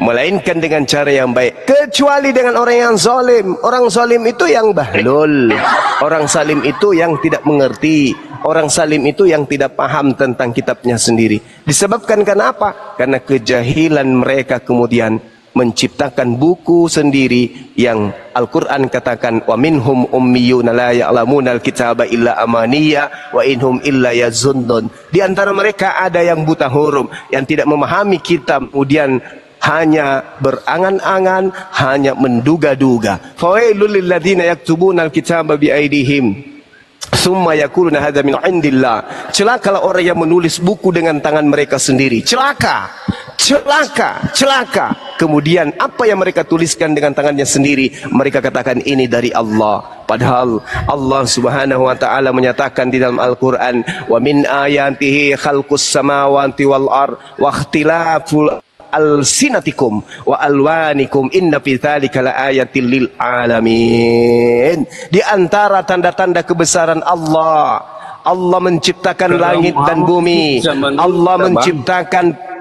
melainkan dengan cara yang baik, kecuali dengan orang yang zalim. Orang zalim itu yang bahlul, orang zalim itu yang tidak mengerti, orang zalim itu yang tidak paham tentang kitabnya sendiri. Disebabkan kenapa? Karena kejahilan mereka kemudian menciptakan buku sendiri yang Al-Quran katakan wa minhum ummiyuna la ya'lamuna al-kitaba illa amaniya wa inhum illa yazunnun. Di antara mereka ada yang buta huruf, yang tidak memahami kitab, kemudian hanya berangan-angan, hanya menduga-duga. Fawailul lil ladzina yaktubuna al-kitaba bi aydihim summa yaquluna hadza min indillah. Celakalah orang yang menulis buku dengan tangan mereka sendiri. Celaka. Kemudian apa yang mereka tuliskan dengan tangannya sendiri, mereka katakan ini dari Allah. Padahal Allah Subhanahu wa Ta'ala menyatakan di dalam Al-Quran, wa min ayatihi khalqus samawati wal ard wa ikhtilaful alsinatikum wa alwanikum inna fi dzalika laayatil lil alamin. Di antara tanda-tanda kebesaran Allah menciptakan langit dan bumi. Allah menciptakan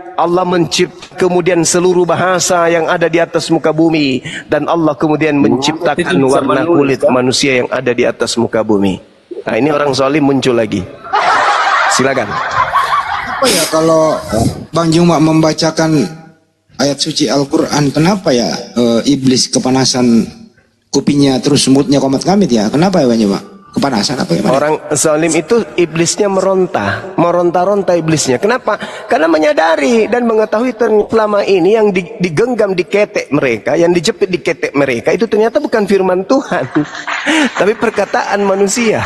kemudian seluruh bahasa yang ada di atas muka bumi, dan Allah kemudian menciptakan warna kulit manusia yang ada di atas muka bumi. Nah, ini orang zalim muncul lagi. Silakan. Apa ya kalau Bang Juma membacakan ayat suci Al-Quran, kenapa ya iblis kepanasan kupingnya terus semutnya komat kamit ya? Kenapa ya Bang Juma? Kepanasan apa gimana? Orang zalim itu iblisnya meronta-ronta iblisnya. Kenapa? Karena menyadari dan mengetahui selama ini yang digenggam di ketek mereka, yang dijepit di ketek mereka itu ternyata bukan firman Tuhan, tapi perkataan manusia.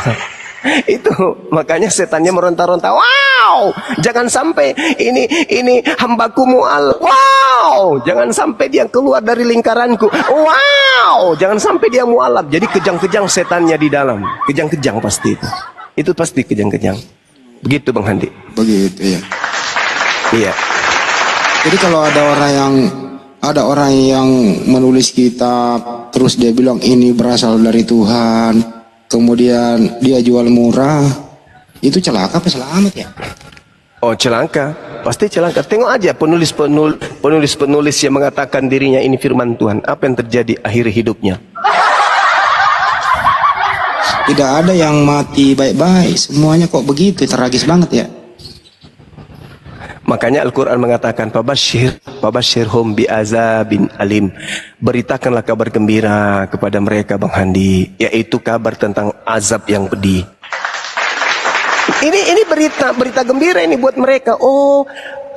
Itu makanya setannya meronta-ronta. Wow, jangan sampai ini hambaku mu'al. Wow, jangan sampai dia keluar dari lingkaranku. Wow, jangan sampai dia mu'alaf. Jadi kejang-kejang setannya di dalam. Kejang-kejang pasti itu. Itu pasti kejang-kejang. Begitu Bang Handi. Begitu ya. Iya. Jadi kalau ada orang yang menulis kitab terus dia bilang ini berasal dari Tuhan, kemudian dia jual murah, itu celaka apa selamat ya? Oh, celaka, pasti celaka. Tengok aja penulis yang mengatakan dirinya ini firman Tuhan, apa yang terjadi akhir hidupnya? Tidak ada yang mati baik-baik, semuanya kok begitu, tragis banget ya. Makanya Al-Quran mengatakan Fabashshirhum bi'azabin alim. Beritakanlah kabar gembira kepada mereka Bang Handi, yaitu kabar tentang azab yang pedih. Ini berita gembira ini buat mereka. Oh,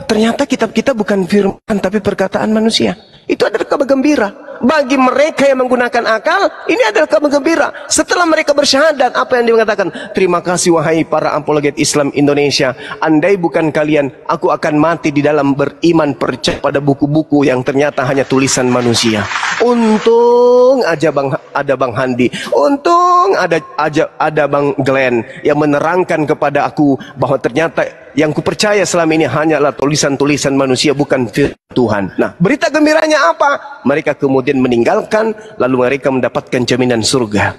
ternyata kitab kita bukan firman tapi perkataan manusia. Itu adalah kabar gembira. Bagi mereka yang menggunakan akal, ini adalah kabar gembira. Setelah mereka bersyahadat, apa yang dia mengatakan? Terima kasih wahai para apologet Islam Indonesia. Andai bukan kalian, aku akan mati di dalam beriman percaya pada buku-buku yang ternyata hanya tulisan manusia. Untung aja ada Bang Handi. Untung ada Bang Glenn yang menerangkan kepada aku bahwa ternyata yang kupercaya selama ini hanyalah tulisan-tulisan manusia, bukan firman Tuhan. Nah, berita gembiranya apa? Mereka kemudian meninggalkan, lalu mereka mendapatkan jaminan surga.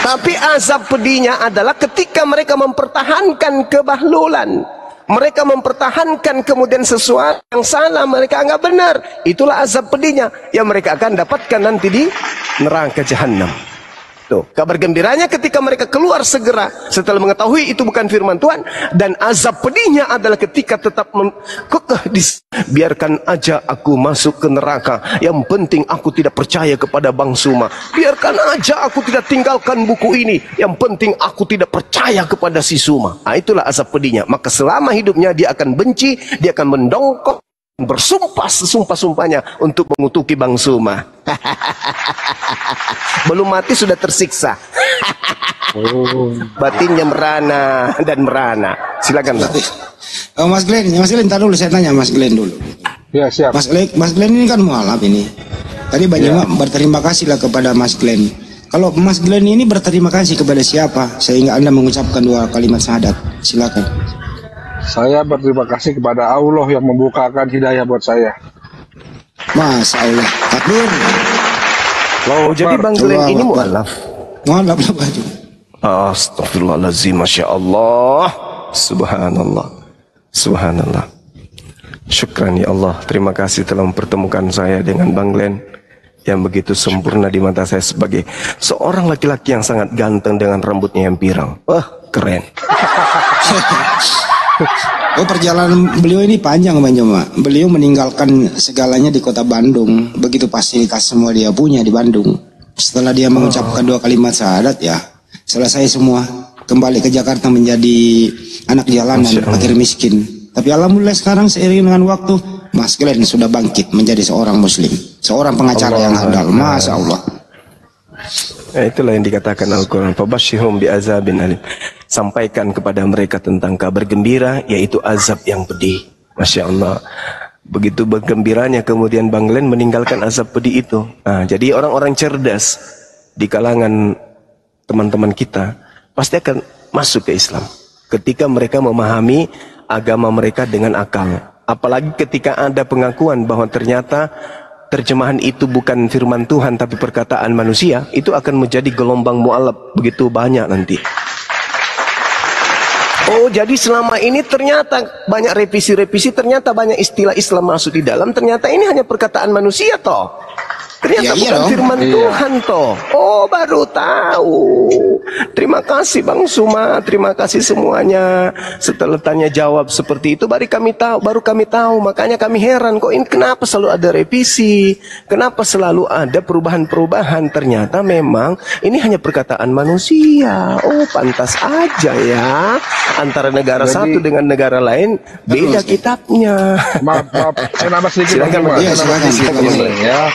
Tapi azab pedihnya adalah ketika mereka mempertahankan kebahlulan. Mereka mempertahankan kemudian sesuatu yang salah, mereka anggap benar. Itulah azab pedihnya yang mereka akan dapatkan nanti di neraka jahanam. Tuh, kabar gembiranya ketika mereka keluar segera setelah mengetahui itu bukan firman Tuhan, dan azab pedihnya adalah ketika tetap biarkan aja aku masuk ke neraka, yang penting aku tidak percaya kepada Bang Suma. Biarkan aja aku tidak tinggalkan buku ini, yang penting aku tidak percaya kepada si Suma. Nah, itulah azab pedihnya. Maka selama hidupnya dia akan benci, dia akan mendongkok, bersumpah sesumpah-sumpahnya untuk mengutuki Bang Suma. Belum mati sudah tersiksa. Batinnya merana dan merana. Silakan Pak. Mas Glenn, tar dulu saya tanya Mas Glenn dulu. Ya siap. Mas Glenn ini kan mualaf ini. Tadi banyak berterima kasihlah kepada Mas Glenn. Kalau Mas Glenn ini berterima kasih kepada siapa sehingga Anda mengucapkan 2 kalimat syahadat? Silakan. Saya berterima kasih kepada Allah yang membukakan hidayah buat saya. Masya Allah. Takbir. Oh, jadi Bang Glenn ini mualaf. Mualaf lah baju. Astagfirullahaladzim, Masya Allah. Subhanallah. Subhanallah. Syukran ya Allah. Terima kasih telah mempertemukan saya dengan Bang Glenn yang begitu sempurna di mata saya sebagai seorang laki-laki yang sangat ganteng dengan rambutnya yang pirang. Wah, keren. Oh, perjalanan beliau ini panjang Bang Joma. Beliau meninggalkan segalanya di kota Bandung. Begitu fasilitas semua dia punya di Bandung. Setelah dia mengucapkan 2 kalimat syahadat ya, selesai semua. Kembali ke Jakarta menjadi anak jalanan, fakir miskin. Tapi alhamdulillah sekarang seiring dengan waktu, Mas Glenn sudah bangkit menjadi seorang muslim, seorang pengacara yang handal. Masya Allah. Itulah yang dikatakan Al-Quran. Fabashshirhum bi'azabin alim. Sampaikan kepada mereka tentang kabar gembira, yaitu azab yang pedih. Masya Allah. Begitu bergembiranya kemudian Bang Glenn meninggalkan azab pedih itu. Nah, jadi orang-orang cerdas di kalangan teman-teman kita pasti akan masuk ke Islam ketika mereka memahami agama mereka dengan akal. Apalagi ketika ada pengakuan bahwa ternyata terjemahan itu bukan firman Tuhan tapi perkataan manusia, itu akan menjadi gelombang mu'alaf begitu banyak nanti. Oh, jadi selama ini ternyata banyak revisi-revisi, ternyata banyak istilah Islam masuk di dalam, ternyata ini hanya perkataan manusia toh. Ternyata bukan firman Tuhan toh. Oh, baru tahu. Terima kasih Bang Suma, terima kasih semuanya. Setelah tanya jawab seperti itu baru kami tahu. Makanya kami heran kok ini kenapa selalu ada revisi? Kenapa selalu ada perubahan-perubahan? Ternyata memang ini hanya perkataan manusia. Oh, pantas aja ya. Antara negara satu dengan negara lain beda kitabnya. Maaf, saya nambah sedikit. Silakan. Ya.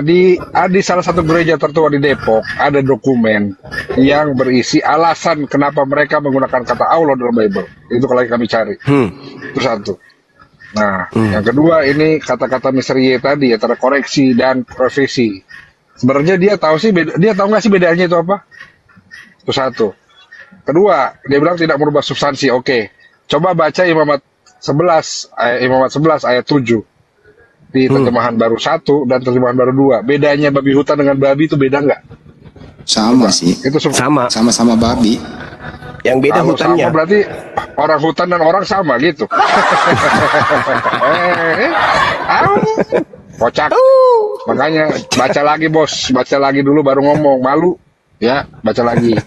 Di salah satu gereja tertua di Depok ada dokumen yang berisi alasan kenapa mereka menggunakan kata Allah dalam Bible. Itu kalau kami cari. Itu satu. Nah, yang kedua ini kata-kata Mr. Y tadi antara koreksi dan profesi. Sebenarnya dia tahu nggak sih bedanya itu apa? Itu satu. Kedua, dia bilang tidak merubah substansi. Oke. Coba baca Imamat 11 ayat 7. Di terjemahan baru 1 dan terjemahan baru 2. Bedanya babi hutan dengan babi itu beda nggak? Sama sih. Itu sama-sama babi. Yang beda kalau hutannya. Sama berarti orang hutan dan orang sama gitu. Kocak. Makanya baca lagi bos, baca lagi dulu baru ngomong. Malu ya, baca lagi.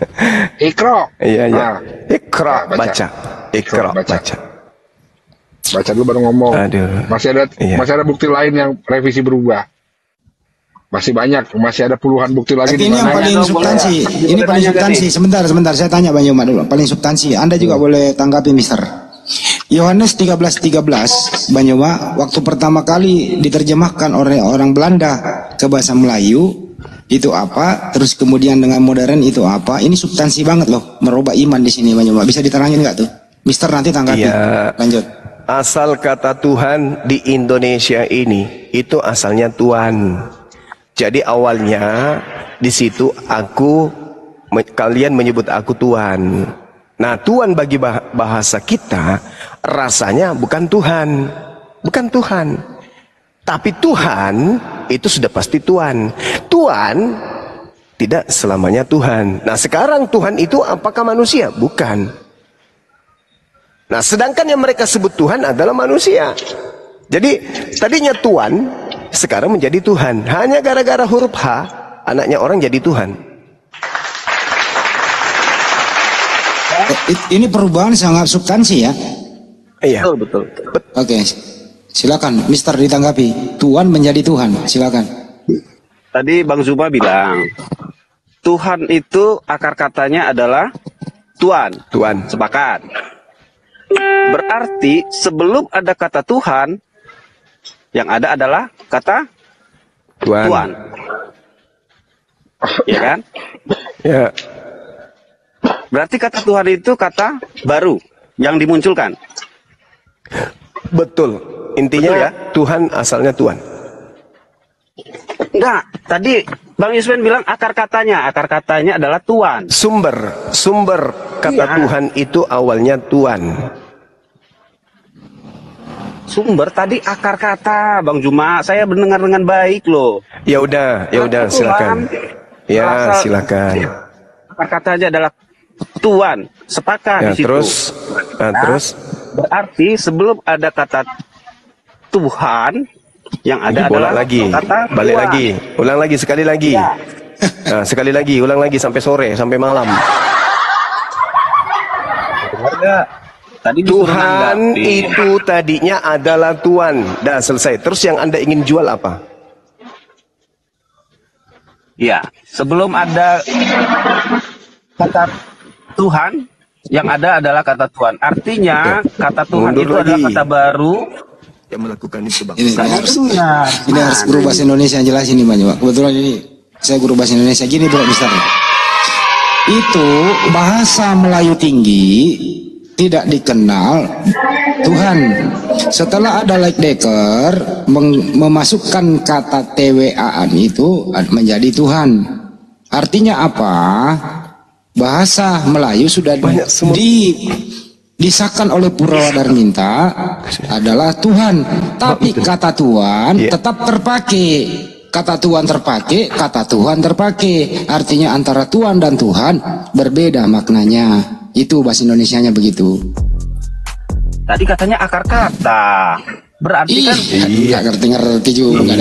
Ikro. Iya. Nah, Ikra baca. Ikra baca. Baca dulu baru ngomong. Aduh. Masih ada bukti lain yang revisi berubah. Masih banyak, masih ada puluhan bukti lagi. Tapi ini yang paling substansi. Ini paling substansi. Sebentar, saya tanya Bang Yoma dulu. Paling substansi. Anda juga boleh tanggapi, Mister. Yohanes 13:13, Bang Yoma, waktu pertama kali diterjemahkan oleh orang Belanda ke bahasa Melayu, itu apa? Terus kemudian dengan modern itu apa? Ini substansi banget loh, merubah iman di sini, Bang Yoma. Bisa diterangin nggak tuh? Mister nanti tanggapi. Iya. Lanjut. Asal kata Tuhan di Indonesia ini itu asalnya Tuhan. Jadi awalnya di situ kalian menyebut aku Tuhan. Nah, Tuhan bagi bahasa kita rasanya bukan Tuhan. Bukan Tuhan. Tapi Tuhan itu sudah pasti Tuhan. Tuhan tidak selamanya Tuhan. Nah, sekarang Tuhan itu apakah manusia? Bukan. Nah, sedangkan yang mereka sebut Tuhan adalah manusia. Jadi, tadinya Tuhan, sekarang menjadi Tuhan. Hanya gara-gara huruf H, anaknya orang jadi Tuhan. Ini perubahan sangat substansi ya? Iya. Betul. Oke, silakan Mister ditanggapi. Tuhan menjadi Tuhan, silakan. Tadi Bang Zuma bilang, Tuhan itu akar katanya adalah Tuhan. Sepakat. Berarti sebelum ada kata Tuhan, yang ada adalah kata Tuhan. Ya kan? Ya. Berarti kata Tuhan itu kata baru yang dimunculkan. Betul. Intinya betul, ya? Tuhan asalnya Tuhan. Enggak, tadi Bang Yusman bilang akar katanya adalah Tuhan. Sumber kata Tuhan itu awalnya Tuhan. Sumber tadi akar kata, Bang Juma. Saya mendengar dengan baik loh. Ya udah, silakan. Ya, silakan. Akar katanya adalah Tuhan. Sepakat ya, di situ. Terus berarti sebelum ada kata Tuhan, yang ada adalah kata balik Tuhan. lagi, ulang lagi sekali lagi. Ya. Nah, sekali lagi, ulang lagi sampai sore, sampai malam. Tadi Tuhan itu tadinya adalah Tuhan. Dah selesai. Terus yang Anda ingin jual apa? Ya, sebelum ada kata Tuhan, yang ada adalah kata Tuhan. Artinya kata Tuhan itu adalah kata baru yang melakukan itu, Bang. Ini harus guru bahasa Indonesia yang jelas ini, Bang. Kebetulan ini saya guru bahasa Indonesia. Gini, Bro, Mister. Itu bahasa Melayu tinggi tidak dikenal Tuhan. Setelah ada Leckdecker memasukkan kata TWA-an itu menjadi Tuhan. Artinya apa? Bahasa Melayu sudah disahkan oleh Purwadarminta adalah Tuhan. Tapi kata Tuhan tetap terpakai. Kata Tuhan terpakai, kata Tuhan terpakai. Artinya antara Tuhan dan Tuhan berbeda maknanya. Itu bahasa Indonesianya begitu. Tadi katanya akar kata. Berarti kan nggak ngerti juga.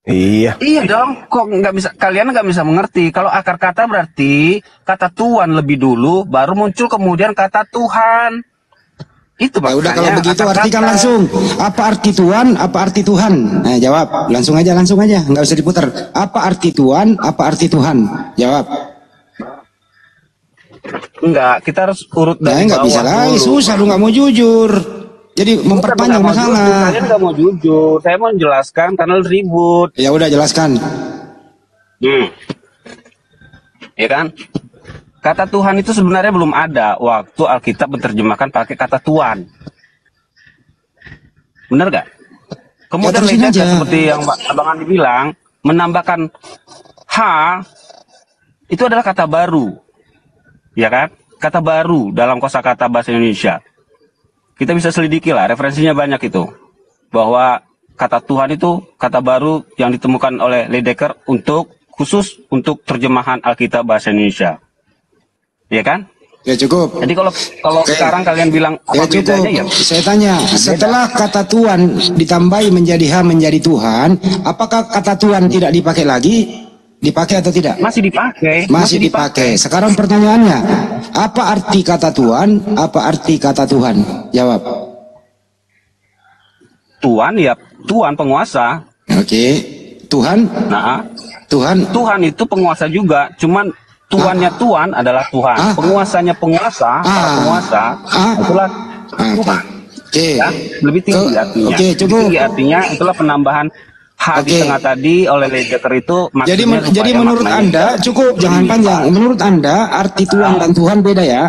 Iya. Iya dong, kok nggak bisa, kalian nggak bisa mengerti. Kalau akar kata berarti kata Tuhan lebih dulu, baru muncul kemudian kata Tuhan. Itu Ya udah, kalau makanya begitu akar artikan kata. langsung. Apa arti Tuhan? Apa arti Tuhan? Nah, jawab. Langsung aja, nggak usah diputar. Apa arti Tuhan? Apa arti Tuhan? Jawab. Enggak, kita harus urut Nah, dari nggak bawah bisa lagi, dulu. susah, lu nggak mau jujur. Jadi memperpanjang Bukan nggak mau jujur, masalah. kalian nggak mau jujur. Saya mau menjelaskan karena ribut. Ya udah, jelaskan. Ya kan? Kata Tuhan itu sebenarnya belum ada waktu Alkitab menerjemahkan pakai kata Tuhan. Bener gak? Kemudian terusin Ledaker aja. seperti yang Abang Andi bilang, menambahkan H itu adalah kata baru. Ya kan? Kata baru dalam kosakata bahasa Indonesia. Kita bisa selidiki lah, referensinya banyak itu. Bahwa kata Tuhan itu kata baru yang ditemukan oleh Ledaker khusus untuk terjemahan Alkitab bahasa Indonesia. Ya kan? Ya cukup. Jadi kalau Oke. sekarang kalian bilang Ya apa cukup. bedanya ya? Saya tanya, setelah kata Tuhan ditambahi menjadi H menjadi Tuhan, apakah kata Tuhan tidak dipakai lagi? Dipakai atau tidak? Masih dipakai. Masih dipakai. Sekarang pertanyaannya, apa arti kata Tuhan? Apa arti kata Tuhan? Jawab. Tuhan ya, Tuhan penguasa. Oke. Tuhan? Nah, Tuhan? Tuhan itu penguasa juga, cuman Tuannya Tuhan adalah Tuhan. Penguasanya penguasa, para penguasa itulah Tuhan. Oke. Ya, lebih tinggi artinya. Oke, cukup. Lebih tinggi artinya itulah penambahan H di Oke. tengah tadi oleh Ledaker itu maksudnya Jadi supaya menurut maknanya Anda cukup, jangan panjang. Menurut Anda arti Tuhan dan Tuhan beda ya?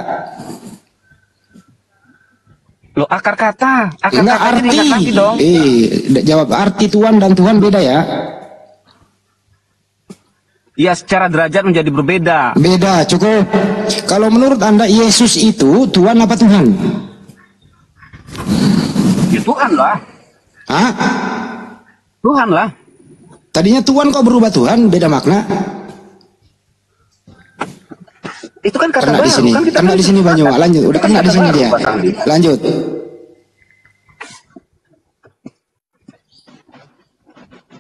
Lo akar kata Enggak, katanya diangkat lagi dong. Jawab, arti Tuhan dan Tuhan beda ya? Ya, secara derajat menjadi berbeda. Beda, cukup. Kalau menurut Anda Yesus itu Tuhan apa Tuhan? Ya Tuhan lah. Hah? Tuhan lah. Tadinya Tuhan kok berubah Tuhan, beda makna. Itu kan kata Kena di baru. sini, Kan kita kena di sini Banyu. Lanjut, udah kena di sini baru, dia. Mas Andi. Lanjut.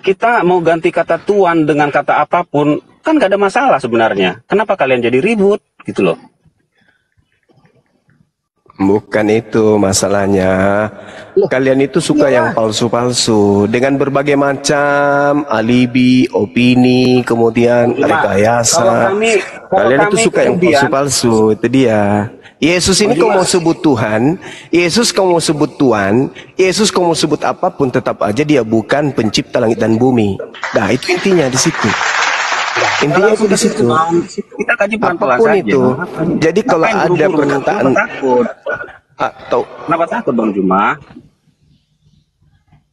Kita mau ganti kata Tuhan dengan kata apapun, kan gak ada masalah sebenarnya. Kenapa kalian jadi ribut gitu loh? Bukan itu masalahnya. Kalian itu suka yang palsu-palsu dengan berbagai macam alibi, opini, kemudian rekayasa. Kalian itu suka yang palsu-palsu. Itu dia. Yesus ini kau mau sebut Tuhan, Yesus kau mau sebut Tuhan, Yesus kau mau sebut apapun, tetap aja dia bukan pencipta langit dan bumi. Nah, itu intinya di situ. Intinya itu di situ. Kita kaji pelan-pelan Apapun saja. itu. Jadi kalau ada perkataan takut. atau Kenapa takut Bang Juma?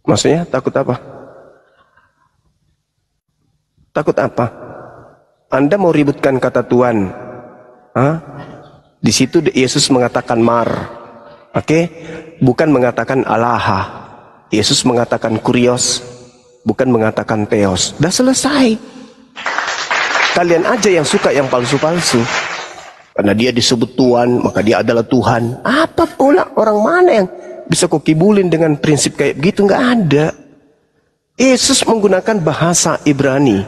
maksudnya takut apa? Takut apa? Anda mau ributkan kata Tuhan? Hah? Di situ Yesus mengatakan mar. Oke? Bukan mengatakan alaha. Yesus mengatakan kurios, bukan mengatakan theos. Dah selesai. Kalian aja yang suka yang palsu-palsu. Karena dia disebut Tuhan, maka dia adalah Tuhan. Apa pula, orang mana yang bisa kau kibulin dengan prinsip kayak begitu? Nggak ada. Yesus menggunakan bahasa Ibrani.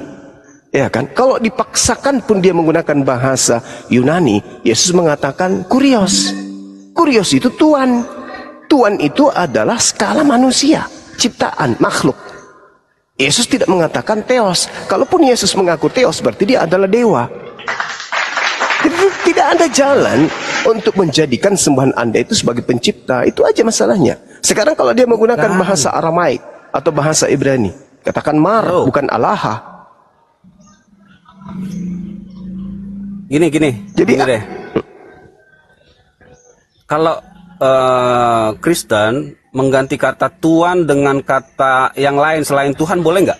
Ya kan? Kalau dipaksakan pun dia menggunakan bahasa Yunani, Yesus mengatakan kurios. Kurios itu Tuhan. Tuhan itu adalah skala manusia, ciptaan, makhluk. Yesus tidak mengatakan theos. Kalaupun Yesus mengaku theos, berarti dia adalah dewa. Jadi tidak ada jalan untuk menjadikan sembahan Anda itu sebagai pencipta. Itu aja masalahnya. Sekarang kalau dia menggunakan bahasa Aramaik atau bahasa Ibrani, katakan mar, bukan alaha. Gini. Jadi gini deh. Kalau Kristen mengganti kata Tuhan dengan kata yang lain selain Tuhan, boleh nggak?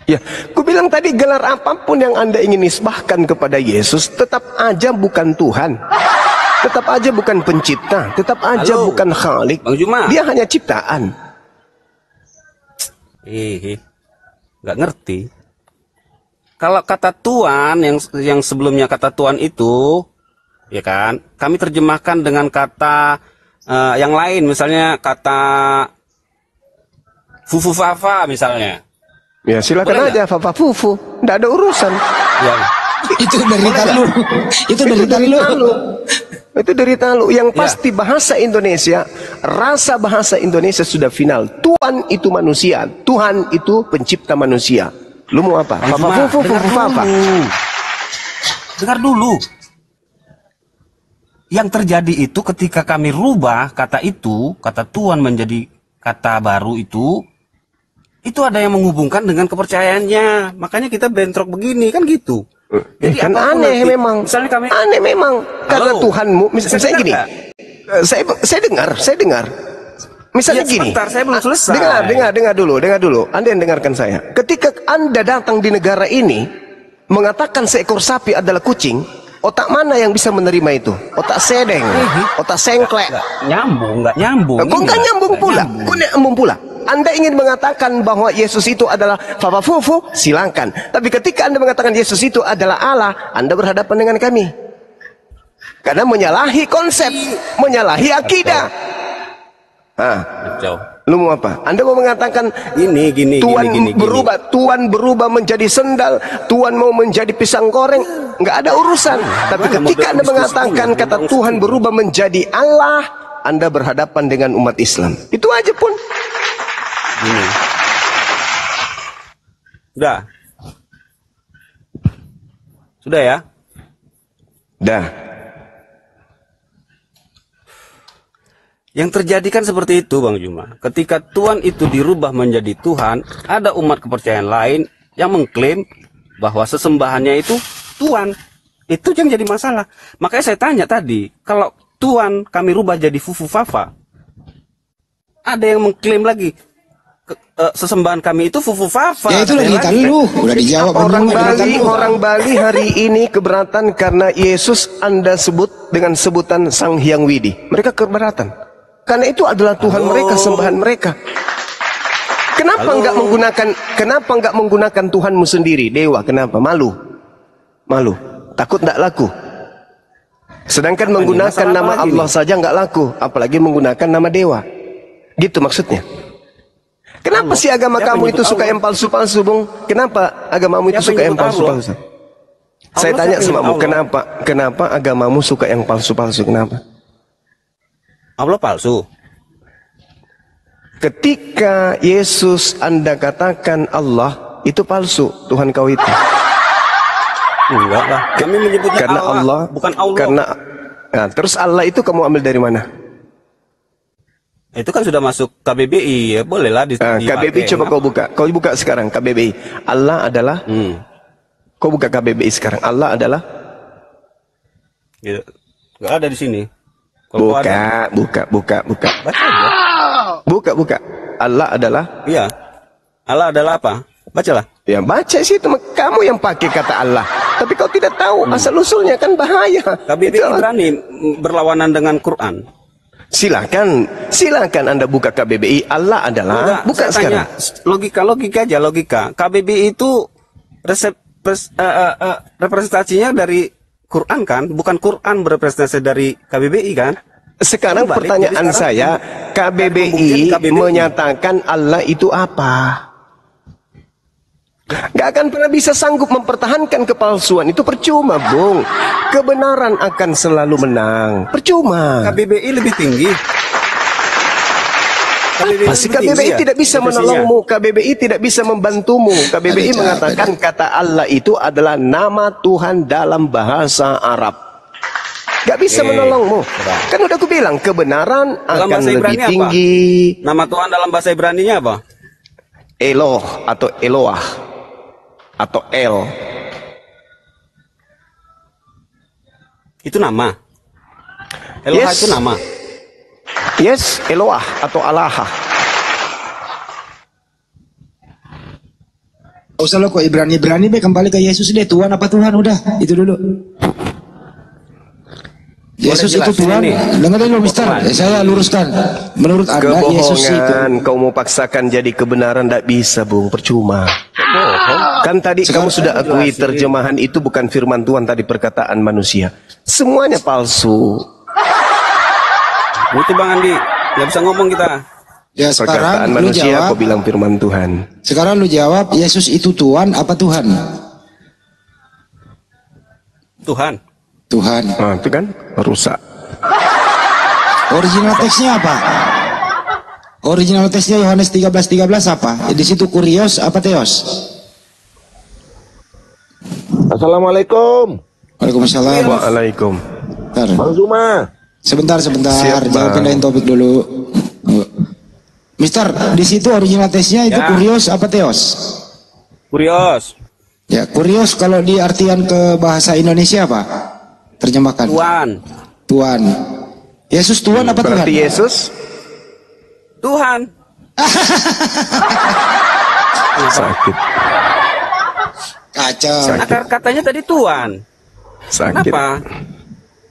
Ya, ku bilang tadi gelar apapun yang Anda ingin nisbahkan kepada Yesus, tetap aja bukan Tuhan. Tetap aja bukan pencipta, tetap aja bukan khalik. Bang Juma. Dia hanya ciptaan. Nggak ngerti. Kalau kata Tuhan yang sebelumnya kata Tuhan itu, ya kan, kami terjemahkan dengan kata yang lain, misalnya kata fufufafa misalnya. Ya silakan Boleh aja, Papa Fufu. Tidak ada urusan. Ya. Itu dari lu. Itu dari lu. Itu derita lu. Yang pasti bahasa Indonesia, rasa bahasa Indonesia sudah final. Tuhan itu manusia, Tuhan itu pencipta manusia. Lu mau apa? Papa Fufu, apa? Dengar dulu. Yang terjadi itu ketika kami rubah kata itu, kata Tuhan menjadi kata baru itu ada yang menghubungkan dengan kepercayaannya. Makanya kita bentrok begini, kan gitu. Jadi kan aneh nanti, memang. Misalnya kami aneh memang karena Tuhanmu. Misalnya gini, saya dengar. Misalnya gini. Sebentar, saya belum selesai. Dengar dulu. Anda yang dengarkan saya. Ketika Anda datang di negara ini mengatakan seekor sapi adalah kucing, otak mana yang bisa menerima itu? Otak sedeng, otak sengklek. Nggak nyambung. Kok nggak nyambung pula? Anda ingin mengatakan bahwa Yesus itu adalah Papa Fufu, silakan. Tapi ketika Anda mengatakan Yesus itu adalah Allah, Anda berhadapan dengan kami. Karena menyalahi konsep, menyalahi akidah. Lu mau apa? Anda mau mengatakan Tuhan berubah menjadi sendal, Tuhan mau menjadi pisang goreng, nggak ada urusan. Tapi ketika Anda mengatakan kata Tuhan berubah menjadi Allah, Anda berhadapan dengan umat Islam. Itu aja pun. Gini. Sudah ya? Dah. Yang terjadi kan seperti itu, Bang Juma. Ketika Tuhan itu dirubah menjadi Tuhan, ada umat kepercayaan lain yang mengklaim bahwa sesembahannya itu Tuhan. Itu yang jadi masalah. Makanya saya tanya tadi, kalau Tuhan kami rubah jadi Fufu Fafa, ada yang mengklaim lagi sesembahan kami itu Fufu Fafa. Ya itu udah dijawab. Orang Bali hari ini keberatan karena Yesus Anda sebut dengan sebutan Sang Hyang Widi. Mereka keberatan. Karena itu adalah Tuhan mereka, sembahan mereka. Kenapa enggak menggunakan Tuhanmu sendiri, dewa? Kenapa? Malu. Takut enggak laku. Sedangkan menggunakan nama Allah saja enggak laku, apalagi menggunakan nama dewa. Gitu maksudnya. Kenapa sih agama kamu itu suka yang palsu-palsu, Bung? Kenapa agamamu itu suka yang palsu-palsu? Saya tanya sama kamu, kenapa agamamu suka yang palsu-palsu? Kenapa? Allah palsu. Ketika Yesus Anda katakan Allah, itu palsu, Tuhan kau itu. Enggak lah. Kami menyebutnya karena Allah, bukan Allah. Terus Allah itu kamu ambil dari mana? Itu kan sudah masuk KBBI, ya bolehlah KBBI coba kau buka. Kau buka sekarang KBBI. Allah adalah kau buka KBBI sekarang. Allah adalah gitu. Enggak ada di sini. Buka. Buka. Allah adalah? Iya. Allah adalah apa? Bacalah. Ya baca sih, kamu yang pakai kata Allah. Tapi kau tidak tahu asal usulnya, kan bahaya. KBBI berani berlawanan dengan Quran. Silakan Anda buka KBBI. Allah adalah. Buka sekarang. Logika aja. KBBI itu representasinya dari Quran kan, bukan Quran berrepresentasi dari KBBI kan? Sekarang pertanyaan saya, KBBI menyatakan Allah itu apa? Gak akan pernah bisa sanggup mempertahankan kepalsuan itu, percuma, Bung. Kebenaran akan selalu menang. Percuma. KBBI lebih tinggi. Pasti KBBI tidak bisa menolongmu, KBBI tidak bisa membantumu. KBBI mengatakan kata Allah itu adalah nama Tuhan dalam bahasa Arab. Gak bisa menolongmu. Kan udah aku bilang kebenaran akan lebih tinggi. Nama Tuhan dalam bahasa Ibrani-nya apa? Eloh atau Eloah atau El. Itu nama. Eloah itu nama. Yes, Eloah atau Allah. Usah lo kok Ibrani kembali ke Yesus deh. Tuhan apa Tuhan, udah itu dulu. Yesus itu Tuhan. Dengar dulu, Mister. Saya luruskan. Menurut Anda Yesus itu. Kau mau paksakan jadi kebenaran, tidak bisa, Bung. Percuma. Kan tadi kamu sudah akui terjemahan itu bukan firman Tuhan, tadi perkataan manusia. Semuanya palsu. Itu Bang Andi, nggak bisa ngomong kita. Ya sekarang Perkataan lu manusia jawab. kau bilang firman Tuhan. Sekarang lu jawab, Yesus itu Tuhan apa Tuhan? Tuhan. Tuhan. Nah, itu kan rusak. Original teksnya apa? Original teksnya Yohanes 13:13 apa? Di situ kurios apa teos? Assalamualaikum. Waalaikumsalam. Waalaikum. Bentar. Bang Zuma. Sebentar. Siap, Jangan Bang. pindahin topik dulu. Mister, di situ original teksnya itu Ya. kurios apa teos? Kurios. Ya, kurios kalau di artian ke bahasa Indonesia apa? Terjemahkan. Tuhan. Tuhan. Yesus Tuhan apa Tuhan? Berarti Yesus Tuhan. sakit. Kacau. Akar katanya tadi Tuhan. Sakit. Kenapa?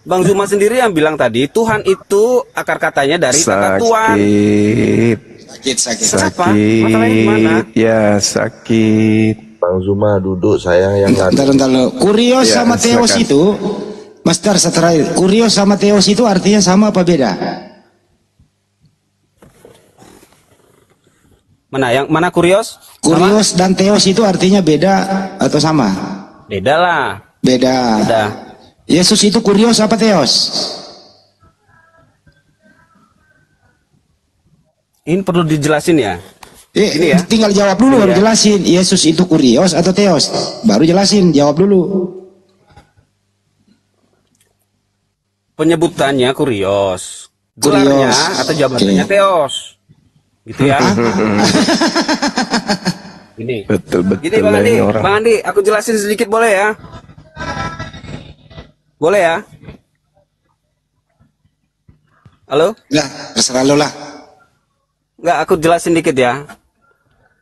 Bang Zuma sendiri yang bilang tadi Tuhan itu akar katanya dari kata Tuhan. Sakit. Sakit. Kenapa? Masalahnya di mana? Ya sakit. Bang Zuma duduk, saya yang Bentar lo. Kurios Ya, sama teos silakan. itu, Master terakhir. Kurios sama teos itu artinya sama apa beda? Mana kurios? Kurios dan teos itu artinya beda atau sama? Beda lah. Beda. Beda. Yesus itu kurios apa teos? Ini perlu dijelasin ya. Ini ya. Tinggal jawab dulu Ini baru ya. jelasin. Yesus itu kurios atau teos? Baru jelasin, jawab dulu. Penyebutannya kurios. Kurios. Gelarnya atau jabatannya Oke. teos. Gitu ya. Ini. Betul Gini Bang lah Andi, ini orang. Bang Andi, aku jelasin sedikit boleh ya? Boleh ya? Halo? Lah, terserah lo lah. Enggak, aku jelasin dikit ya.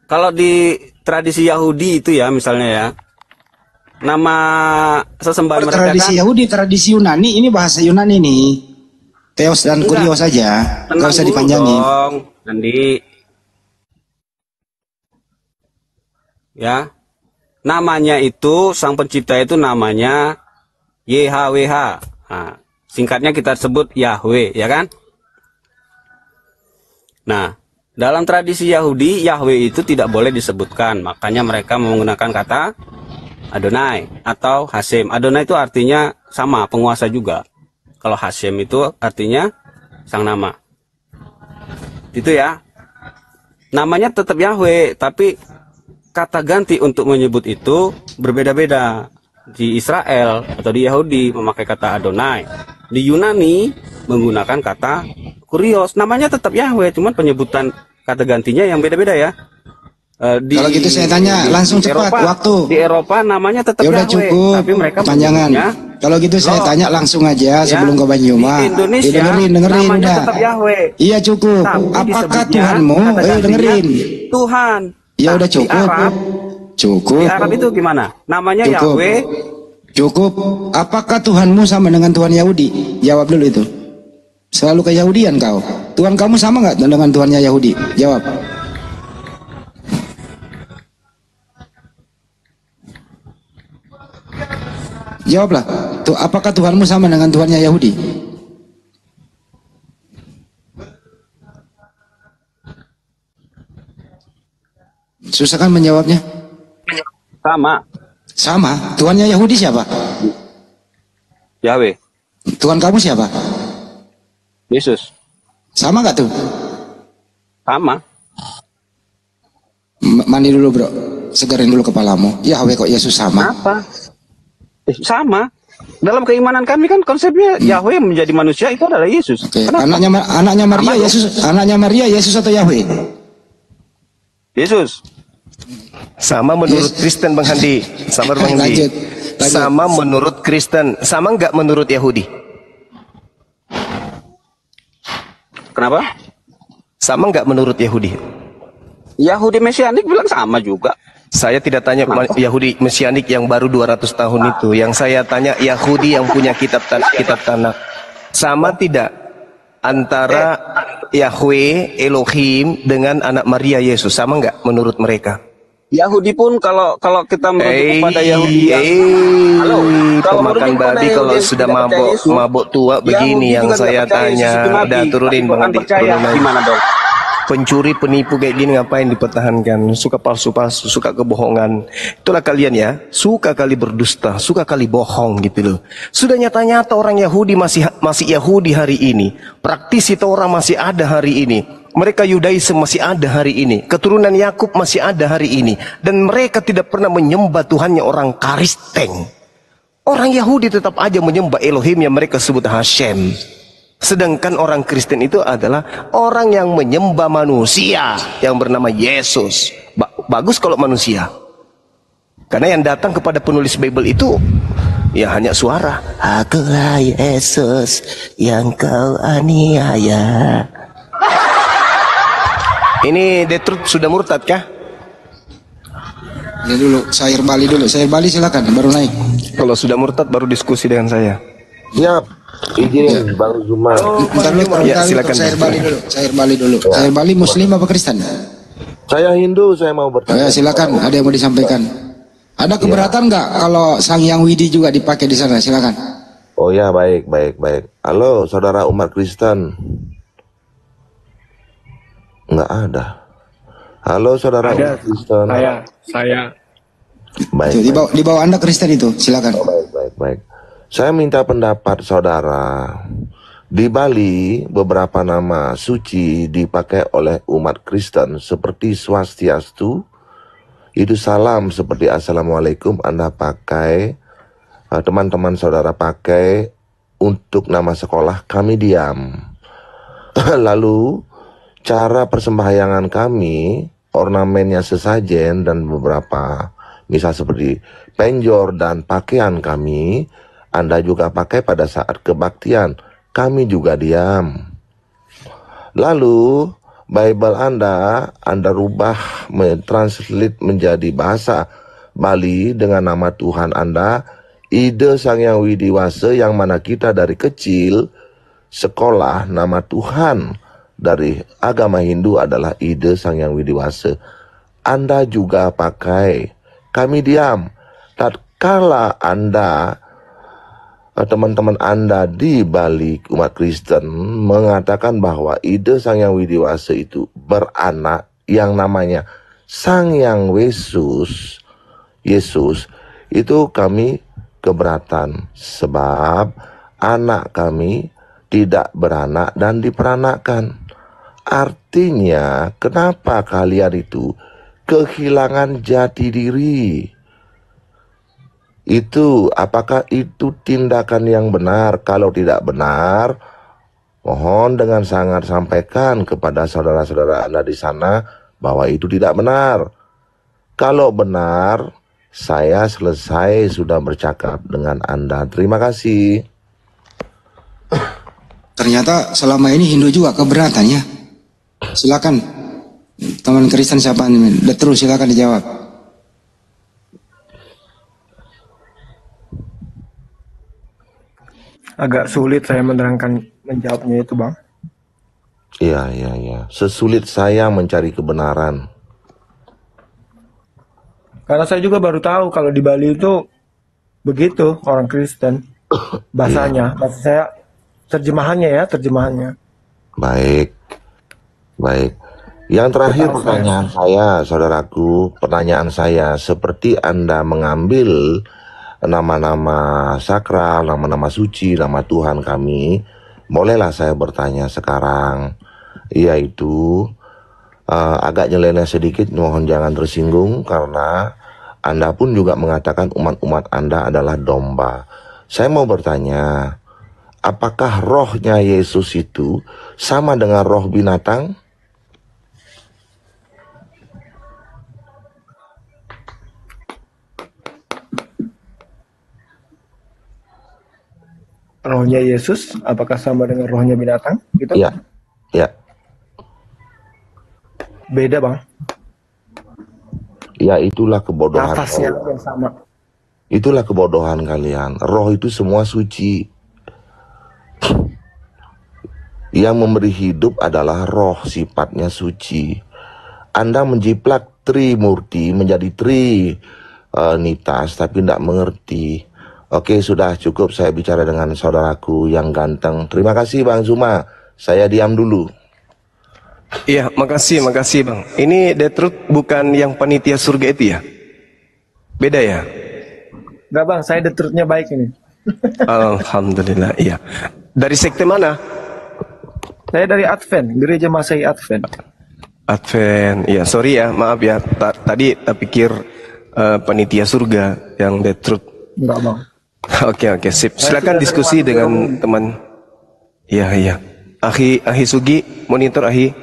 Kalau di tradisi Yahudi itu ya, misalnya ya, nama sesembahan mereka Tradisi kan Yahudi, tradisi Yunani, ini bahasa Yunani nih. Teos dan Enggak. kurios saja. Gak tenang usah dulu dipanjangin. dong, Andi. Ya, namanya itu sang pencipta itu namanya YHWH. Nah, singkatnya kita sebut Yahweh, ya kan? Nah, dalam tradisi Yahudi, Yahweh itu tidak boleh disebutkan. Makanya mereka menggunakan kata Adonai atau Hashem. Adonai itu artinya sama, penguasa juga. Kalau Hashem itu artinya sang nama. Itu ya. Namanya tetap Yahweh, tapi kata ganti untuk menyebut itu berbeda-beda. Di Israel atau di Yahudi memakai kata Adonai. Di Yunani menggunakan kata kurios. Namanya tetap Yahweh, cuman penyebutan kata gantinya yang beda-beda ya. Kalau gitu saya tanya langsung cepat, waktu. Di Eropa namanya tetap Ya udah Yahweh, cukup, tapi mereka panjangan. menyebutnya Kalau gitu saya Loh. tanya langsung aja Ya, sebelum ke Banyuma. di Indonesia dengerin namanya udah. tetap Yahweh. Iya cukup. Tapi Apakah disebutnya Tuhanmu? kata gantinya Dengerin. Tuhan. Ya Nah, udah Di cukup. Arab, Cukup. di Arab itu gimana? Namanya Cukup. Yahweh. Cukup. Apakah Tuhanmu sama dengan Tuhan Yahudi? Jawab dulu itu. Selalu ke Yahudian kau. Tuhan kamu sama nggak dengan Tuhannya Yahudi? Jawab. Jawablah. Tuh, apakah Tuhanmu sama dengan Tuhannya Yahudi? Susah kan menjawabnya? Sama. Sama. Tuhannya Yahudi siapa? Yahweh. Tuhan kamu siapa? Yesus. Sama nggak tuh? Sama. Mandi dulu bro. Segarin dulu kepalamu. Yahweh kok Yesus sama? Apa? Sama. Dalam keimanan kami kan konsepnya Yahweh menjadi manusia itu adalah Yesus. Oke. Kenapa? Anaknya Maria Sama dong. Yesus. Anaknya Maria Yesus atau Yahweh? Yesus. Sama menurut Kristen Bang Handi. Sama Bang Handi. Lanjut. Sama menurut Kristen. Sama nggak menurut Yahudi? Kenapa? Sama nggak menurut Yahudi? Yahudi Mesianik bilang sama juga. Saya tidak tanya Yahudi Mesianik yang baru 200 tahun itu. Yang saya tanya Yahudi yang punya kitab Tanakh. Sama tidak antara Yahweh Elohim dengan anak Maria Yesus? Sama nggak menurut mereka? Yahudi pun kalau kita merujuk kepada Yahudi yang Halo, kalau pemakan merujuk kepada babi Yahudi kalau yang sudah tidak percaya mabok Yesus, mabok tua begini Yahudi yang juga saya tidak percaya Yesus tanya. itu nabi. Udah turunin Tapi Bang Quran Handi. percaya Turunin lagi. gimana dong? Pencuri, penipu kayak gini ngapain dipertahankan? Suka palsu-palsu, suka kebohongan. Itulah kalian ya, suka kali berdusta, suka kali bohong gitu loh. Sudah nyata-nyata orang Yahudi masih Yahudi hari ini. Praktisi Torah masih ada hari ini. Mereka Yudaisme masih ada hari ini. Keturunan Yakub masih ada hari ini. Dan mereka tidak pernah menyembah Tuhannya orang Kristen. Orang Yahudi tetap aja menyembah Elohim yang mereka sebut Hashem. Sedangkan orang Kristen itu adalah orang yang menyembah manusia yang bernama Yesus. Bagus kalau manusia. Karena yang datang kepada penulis Bible itu ya hanya suara. Akulah Yesus yang kau aniaya. Ini Detrut sudah murtad kah? Ya dulu, Sair Bali dulu. Sair Bali silakan, baru naik. Kalau sudah murtad baru diskusi dengan saya. Siap. Izin Bang Zuma. Bentar dulu, silakan. Sair Bali dulu. Sair Bali dulu. Sair Bali Muslim apa Kristen? Saya Hindu, saya mau bertanya. Ya, silakan, ada yang mau disampaikan. Ada keberatan nggak kalau Sang Yang Widi juga dipakai di sana? Silakan. Oh ya, baik. Halo, saudara umat Kristen. Nggak ada. Halo, saudara umat Kristen. Saya. Baik. Di bawah Anda Kristen itu, silakan. Oh, baik. Saya minta pendapat saudara. Di Bali, beberapa nama suci dipakai oleh umat Kristen seperti Swastiastu. Itu salam seperti Assalamualaikum Anda pakai. Teman-teman saudara pakai untuk nama sekolah, kami diam. Lalu, cara persembahyangan kami, ornamennya sesajen dan beberapa, misal seperti penjor dan pakaian kami, Anda juga pakai pada saat kebaktian. Kami juga diam. Lalu, Bible Anda rubah, mentranslate menjadi bahasa Bali dengan nama Tuhan Anda, Ide Sang Yang Widiwasa, yang mana kita dari kecil sekolah nama Tuhan dari agama Hindu adalah Ide Sang Yang Widiwasa. Anda juga pakai. Kami diam. Tatkala Anda, teman-teman Anda di Bali umat Kristen mengatakan bahwa Ide Sang Yang Widiwasa itu beranak yang namanya Sang Yang Yesus, itu kami keberatan sebab anak kami tidak beranak dan diperanakkan. Artinya, kenapa kalian itu kehilangan jati diri? Itu, apakah itu tindakan yang benar? Kalau tidak benar, mohon dengan sangat sampaikan kepada saudara-saudara Anda di sana bahwa itu tidak benar. Kalau benar, saya selesai sudah bercakap dengan Anda. Terima kasih. Ternyata selama ini Hindu juga keberatan ya. Silakan. Teman Kristen siapa nih? Terus silakan dijawab. Agak sulit saya menjawabnya itu, Bang. Iya. Sesulit saya mencari kebenaran. Karena saya juga baru tahu kalau di Bali itu begitu orang Kristen. Bahasanya, maksud saya terjemahannya. Baik. Yang terakhir pertanyaan saya, saudaraku, pertanyaan saya, seperti Anda mengambil nama-nama sakral, nama-nama suci, nama Tuhan kami, bolehlah saya bertanya sekarang, yaitu agak nyeleneh sedikit, mohon jangan tersinggung, karena Anda pun juga mengatakan umat-umat Anda adalah domba. Saya mau bertanya, apakah rohnya Yesus itu sama dengan roh binatang? Rohnya Yesus, apakah sama dengan rohnya binatang? Gitu? Ya. Beda, Bang. Ya, itulah kebodohan. Nafasnya yang sama. Itulah kebodohan kalian. Roh itu semua suci. Yang memberi hidup adalah roh, sifatnya suci. Anda menjiplak Trimurti menjadi Trinitas, tapi tidak mengerti. Oke, sudah cukup saya bicara dengan saudaraku yang ganteng. Terima kasih Bang Zuma. Saya diam dulu. Iya, makasih Bang. Ini The Truth bukan yang panitia surga itu ya? Beda ya? Enggak Bang, saya The Truth-nya baik ini. Alhamdulillah, iya. Dari sekte mana? Saya dari Advent, Gereja Masehi Advent. Advent, ya sorry ya, maaf ya. Tadi tak pikir panitia surga yang The Truth. Enggak Bang. Oke, sip. Silakan diskusi dengan teman. Iya. Ahi Sugi, monitor Ahi.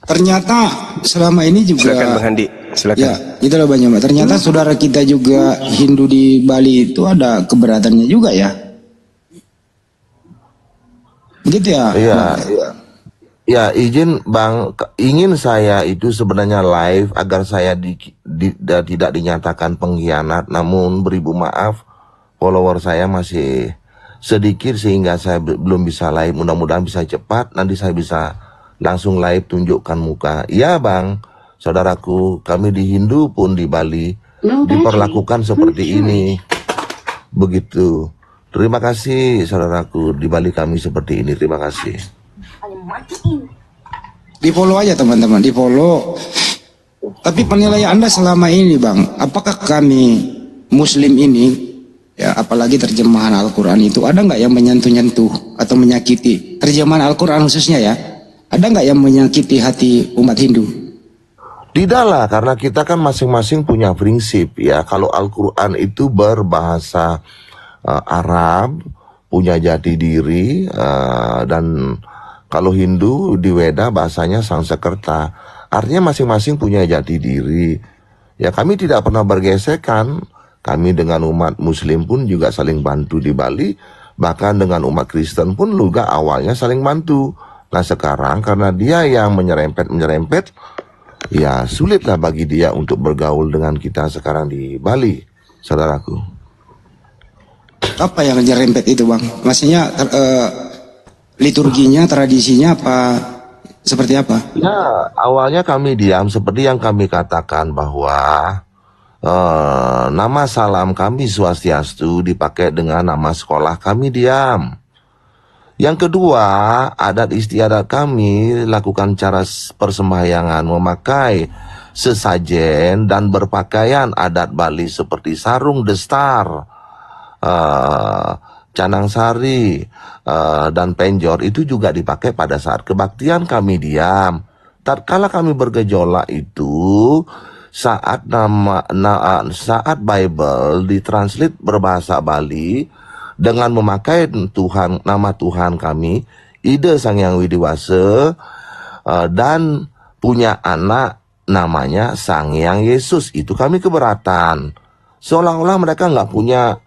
Ternyata selama ini juga. Silakan Bang Handi. Silakan. Ya, itulah Bang Yoma. Ternyata saudara kita juga Hindu di Bali itu ada keberatannya juga ya. Begitu ya? Iya. Ya, izin Bang, ingin saya itu sebenarnya live agar saya tidak dinyatakan pengkhianat, namun beribu maaf, follower saya masih sedikit sehingga saya belum bisa live. Mudah-mudahan bisa cepat, nanti saya bisa langsung live tunjukkan muka. Iya Bang, saudaraku, kami di Hindu pun di Bali diperlakukan seperti ini. Begitu. Terima kasih saudaraku, di Bali kami seperti ini. Terima kasih. Di follow aja teman-teman, di follow. Tapi penilaian Anda selama ini Bang, apakah kami Muslim ini, ya apalagi terjemahan Al-Quran itu, ada nggak yang menyentuh-nyentuh atau menyakiti terjemahan Al-Quran khususnya ya? Ada nggak yang menyakiti hati umat Hindu? Tidaklah, karena kita kan masing-masing punya prinsip ya. Kalau Al-Quran itu berbahasa Arab, punya jati diri, dan kalau Hindu di Weda bahasanya Sanskerta. Artinya masing-masing punya jati diri. Ya kami tidak pernah bergesekan. Kami dengan umat Muslim pun juga saling bantu di Bali. Bahkan dengan umat Kristen pun juga awalnya saling bantu. Nah sekarang karena dia yang menyerempet, ya sulitlah bagi dia untuk bergaul dengan kita sekarang di Bali, saudaraku. Apa yang nyerempet itu Bang? Maksudnya liturginya, tradisinya apa? Seperti apa? Ya awalnya kami diam seperti yang kami katakan bahwa nama salam kami Swastiastu dipakai dengan nama sekolah kami diam. Yang kedua, adat istiadat kami lakukan cara persembahyangan memakai sesajen dan berpakaian adat Bali seperti sarung destar, canang sari, dan penjor itu juga dipakai pada saat kebaktian kami diam. Tatkala kami bergejolak itu saat saat Bible ditranslate berbahasa Bali dengan memakai nama Tuhan kami, Ida Sang Hyang Widiwasa, dan punya anak namanya Sang Hyang Yesus, itu kami keberatan. Seolah-olah mereka nggak punya